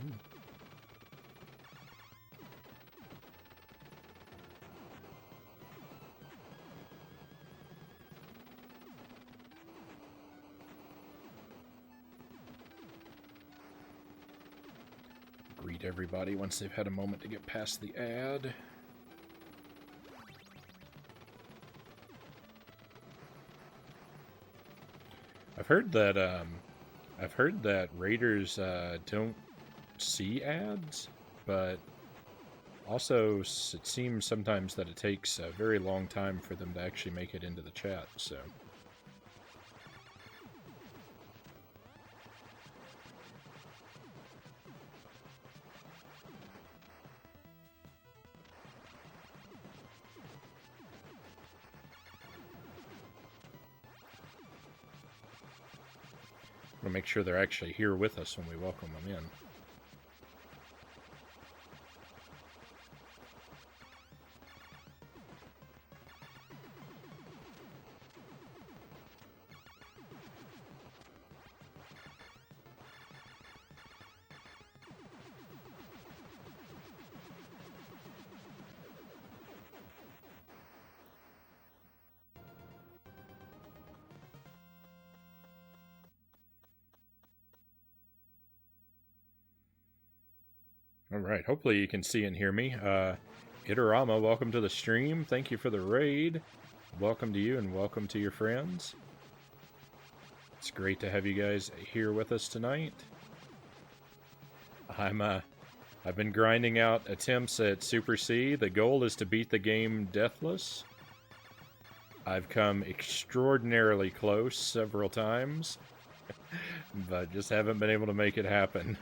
Greet everybody once they've had a moment to get past the ad. I've heard that raiders don't see ads, but also it seems sometimes that it takes a very long time for them to actually make it into the chat, so... We'll make sure they're actually here with us when we welcome them in. Alright, hopefully you can see and hear me. Itarama, welcome to the stream. Thank you for the raid. Welcome to you and welcome to your friends. It's great to have you guys here with us tonight. I've been grinding out attempts at Super C. The goal is to beat the game deathless. I've come extraordinarily close several times, but just haven't been able to make it happen.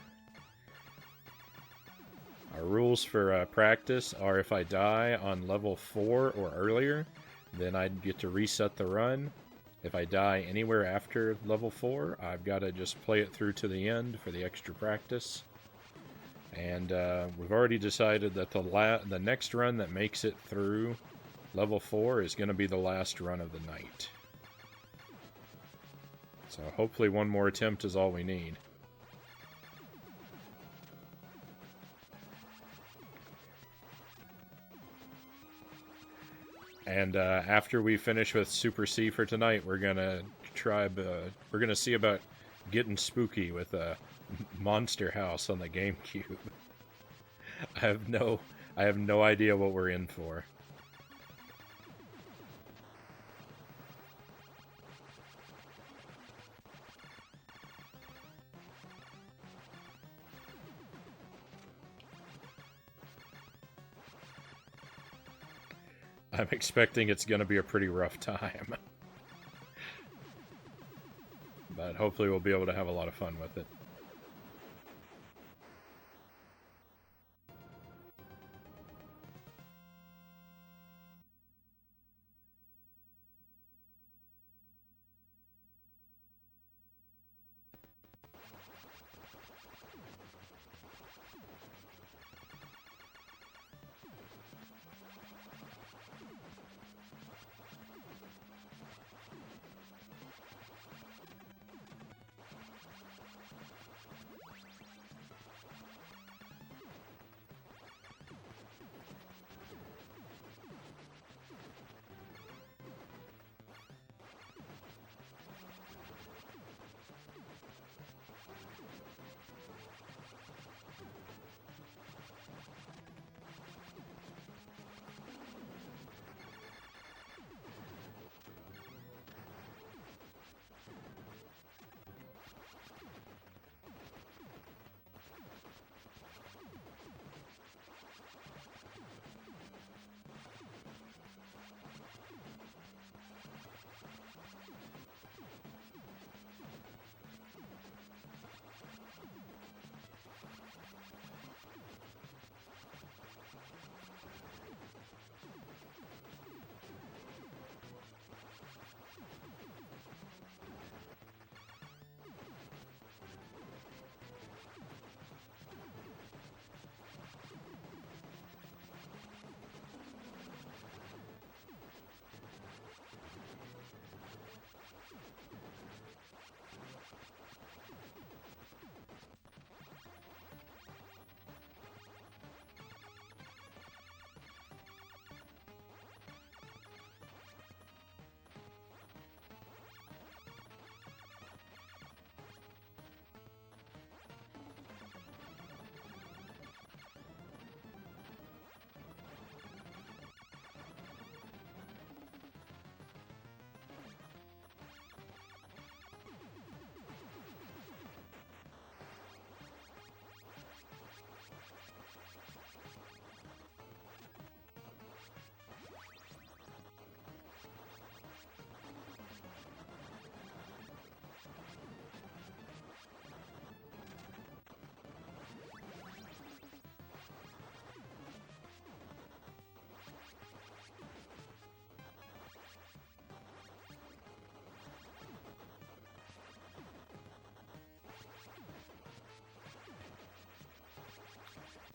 Our rules for practice are if I die on level 4 or earlier, then I'd get to reset the run. If I die anywhere after level 4, I've got to just play it through to the end for the extra practice. And we've already decided that the next run that makes it through level 4 is going to be the last run of the night. So hopefully one more attempt is all we need. And after we finish with Super C for tonight, we're gonna we're gonna see about getting spooky with Monster House on the GameCube. I have no idea what we're in for. I'm expecting it's going to be a pretty rough time. But hopefully we'll be able to have a lot of fun with it.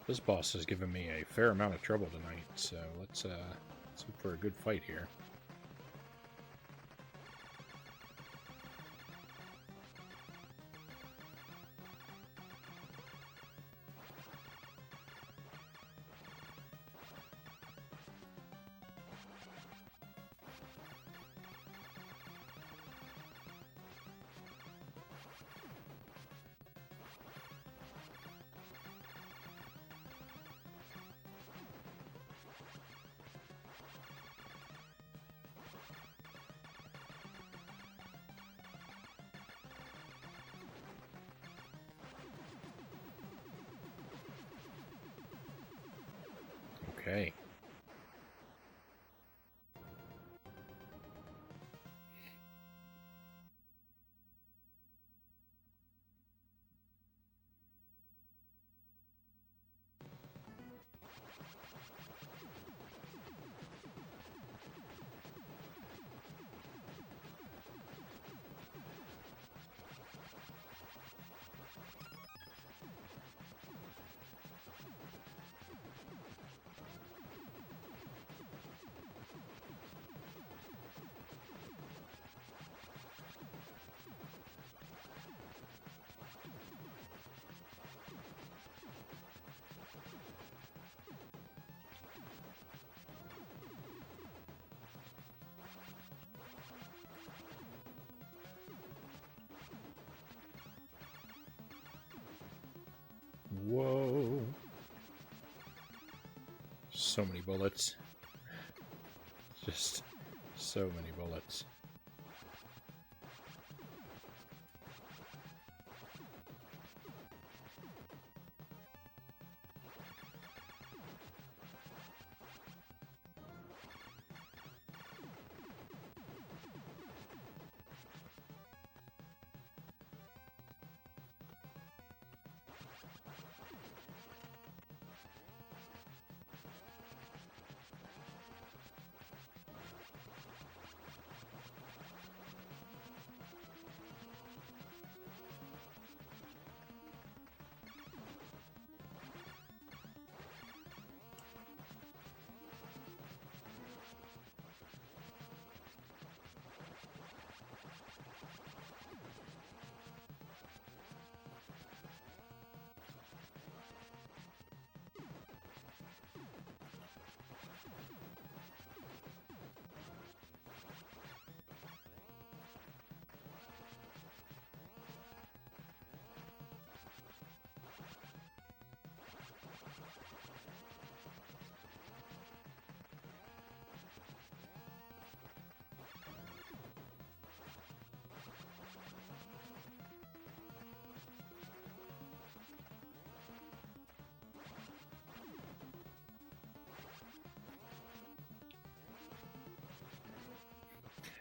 This boss has given me a fair amount of trouble tonight, so let's hope for a good fight here. Okay. Whoa. So many bullets. Just so many bullets.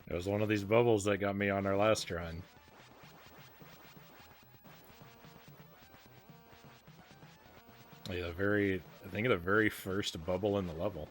It was one of these bubbles that got me on our last run. Yeah, I think the very first bubble in the level.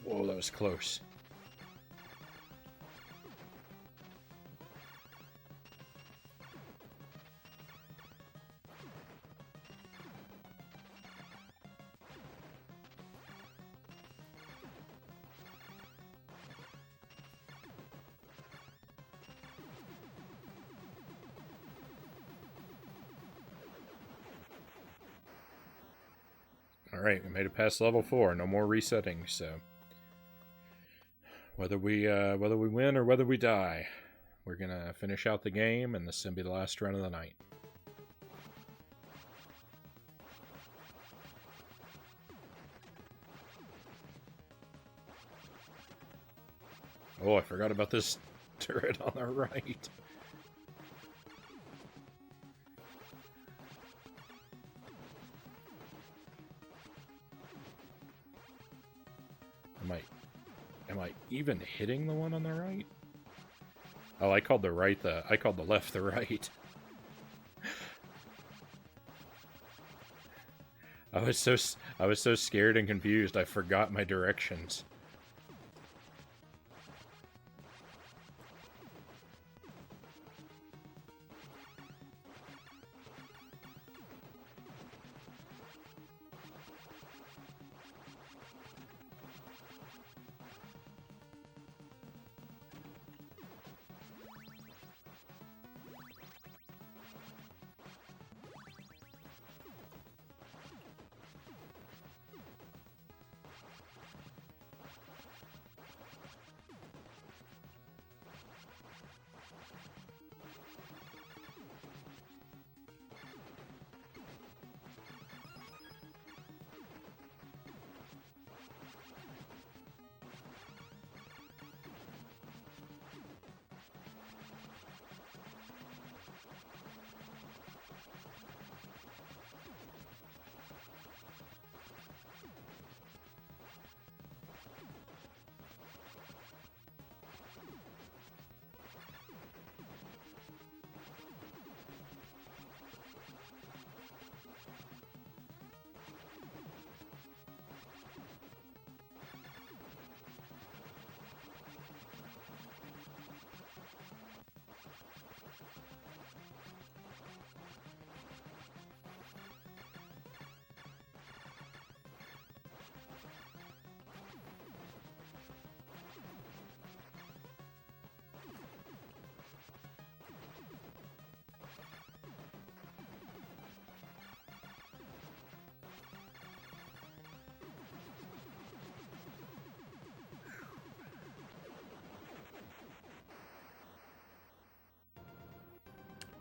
Whoa, that was close. Alright, we made it past level 4. No more resetting, so... Whether we win or whether we die, we're gonna finish out the game, and this is gonna be the last run of the night. Oh, I forgot about this turret on the right. I even hitting the one on the right? Oh, I called the right the... I called the left the right. I was so scared and confused, I forgot my directions.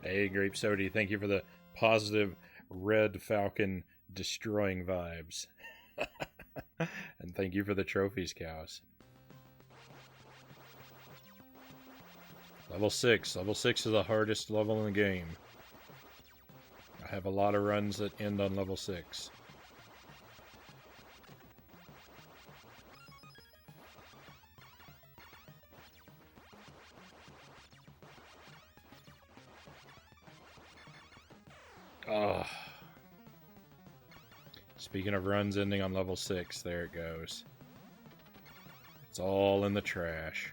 Hey, Grape Sody, thank you for the positive Red Falcon destroying vibes. And thank you for the trophies, cows. Level 6. Level 6 is the hardest level in the game. I have a lot of runs that end on level 6. Oh. Speaking of runs ending on level 6, there it goes. It's all in the trash.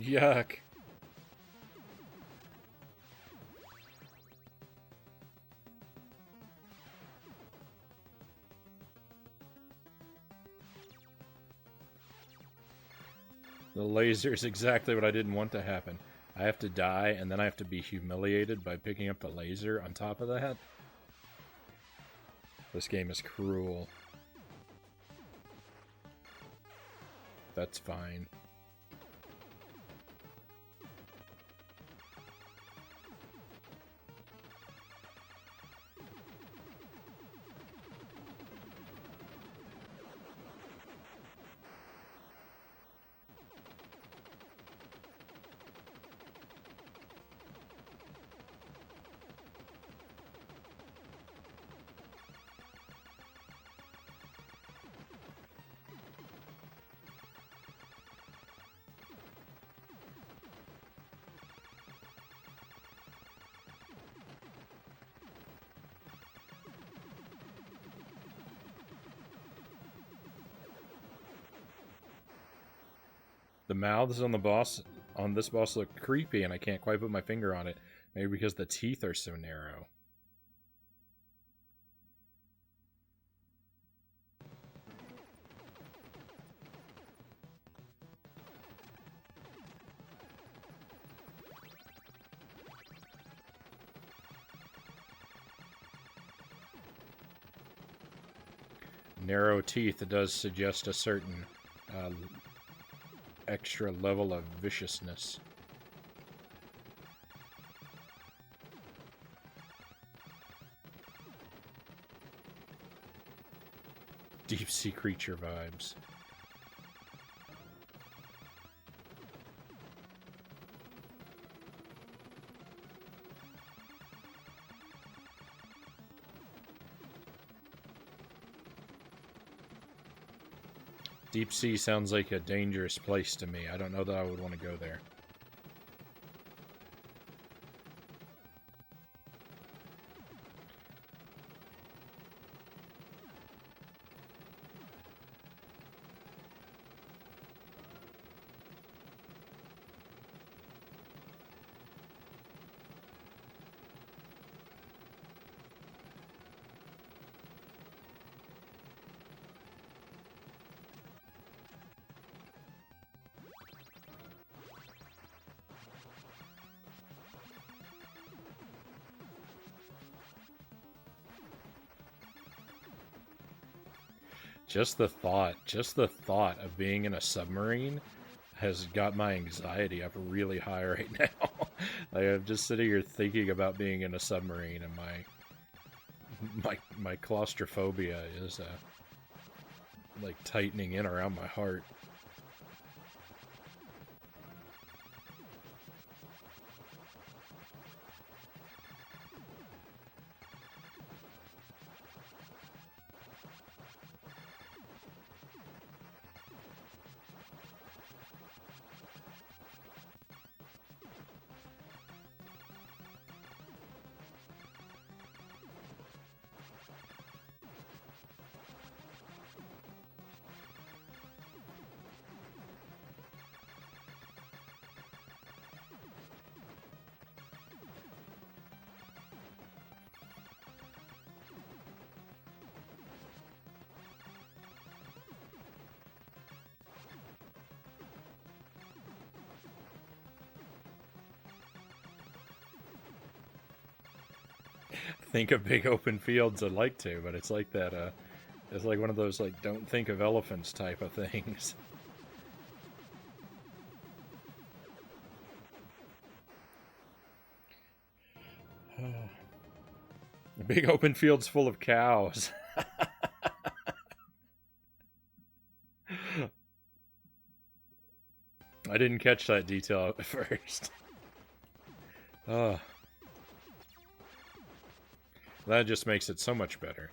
Yuck. The laser is exactly what I didn't want to happen. I have to die, and then I have to be humiliated by picking up the laser on top of that. This game is cruel. That's fine. The mouths on this boss look creepy, and I can't quite put my finger on it. Maybe because the teeth are so narrow. Narrow teeth does suggest a certain extra level of viciousness. deep sea creature vibes. Deep sea sounds like a dangerous place to me. I don't know that I would want to go there. Just the thought of being in a submarine has got my anxiety up really high right now. Like, I'm just sitting here thinking about being in a submarine, and my claustrophobia is like tightening in around my heart. Think of big open fields. I'd like to, but it's like that. It's like one of those like don't think of elephants type of things. Big open fields full of cows. I didn't catch that detail at first. That just makes it so much better.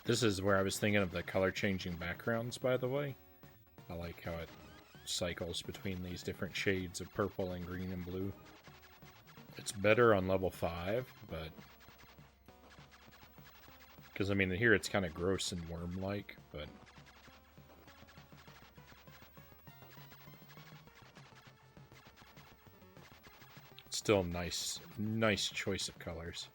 This is where I was thinking of the color changing backgrounds, by the way. I like how it cycles between these different shades of purple and green and blue. It's better on level 5, but Because, I mean, here it's kind of gross and worm-like, but... Still nice choice of colors.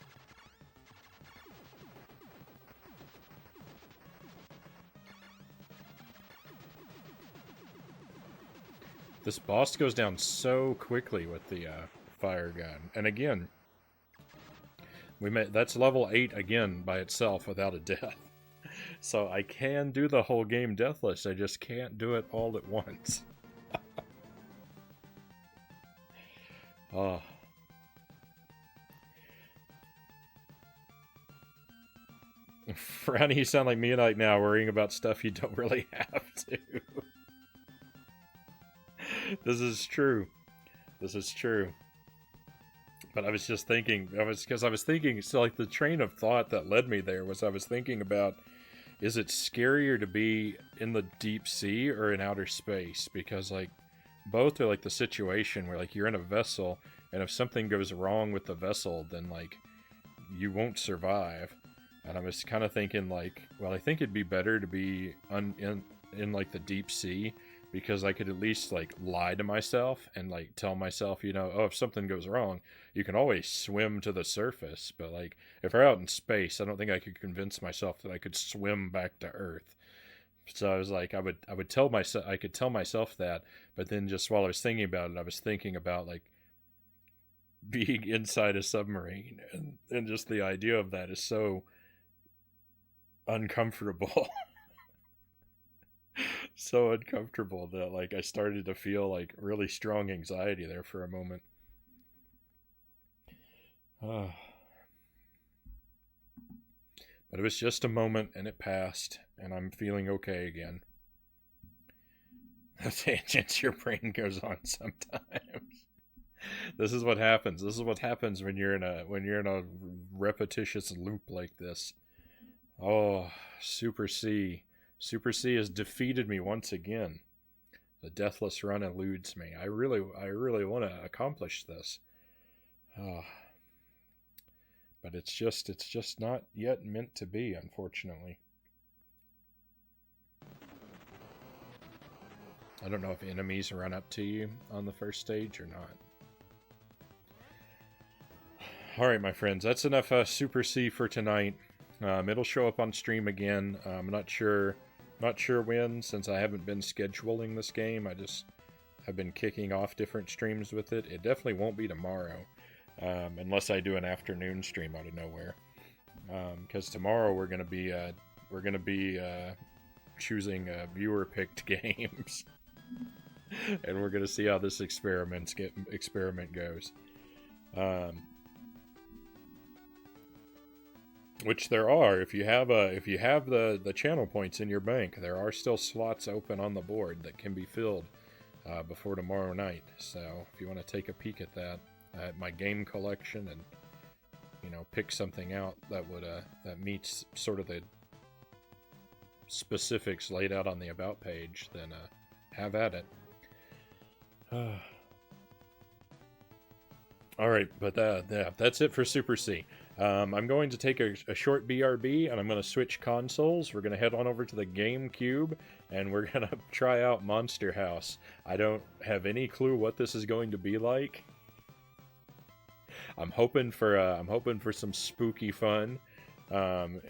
This boss goes down so quickly with the fire gun. And again, that's level 8 again by itself without a death. So I can do the whole game deathless, I just can't do it all at once. Oh. Frownie, you sound like me right now, worrying about stuff you don't really have to. This is true. This is true. But I was just thinking, so like the train of thought that led me there was I was thinking about, is it scarier to be in the deep sea or in outer space? Because like both are like the situation where like you're in a vessel, and if something goes wrong with the vessel, then like you won't survive. And I was kind of thinking like, well, I think it'd be better to be in like the deep sea, because I could at least like lie to myself and like tell myself, you know, oh, if something goes wrong, you can always swim to the surface. But like if we're out in space, I don't think I could convince myself that I could swim back to Earth. So I was like, I could tell myself that, but then just while I was thinking about it, I was thinking about like being inside a submarine, and just the idea of that is so uncomfortable. So uncomfortable that like I started to feel like really strong anxiety there for a moment. But it was just a moment, and it passed, and I'm feeling okay again. The tangents your brain goes on sometimes. This is what happens. This is what happens when you're in a repetitious loop like this. Oh, Super C. Super C has defeated me once again. The deathless run eludes me. I really want to accomplish this. Oh. But it's just not yet meant to be, unfortunately. I don't know if enemies run up to you on the first stage or not. Alright, my friends, that's enough Super C for tonight. It'll show up on stream again. I'm not sure when, since I haven't been scheduling this game. I just have been kicking off different streams with it. It definitely won't be tomorrow, unless I do an afternoon stream out of nowhere. Because tomorrow we're gonna be choosing viewer-picked games, and we're gonna see how this experiment goes. Which there are. If you have the channel points in your bank, there are still slots open on the board that can be filled before tomorrow night. So if you want to take a peek at that, at my game collection, and you know, pick something out that would that meets sort of the specifics laid out on the about page, then have at it. All right, but yeah, that's it for Super C. I'm going to take a short BRB, and I'm going to switch consoles. We're going to head on over to the GameCube, and we're going to try out Monster House. I don't have any clue what this is going to be like. I'm hoping for some spooky fun. I'm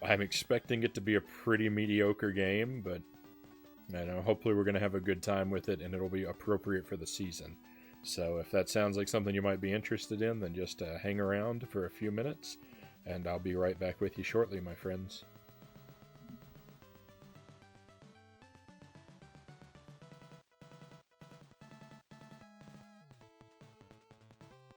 expecting it to be a pretty mediocre game, but I know hopefully we're going to have a good time with it, and it'll be appropriate for the season. So if that sounds like something you might be interested in, then just hang around for a few minutes, and I'll be right back with you shortly, my friends.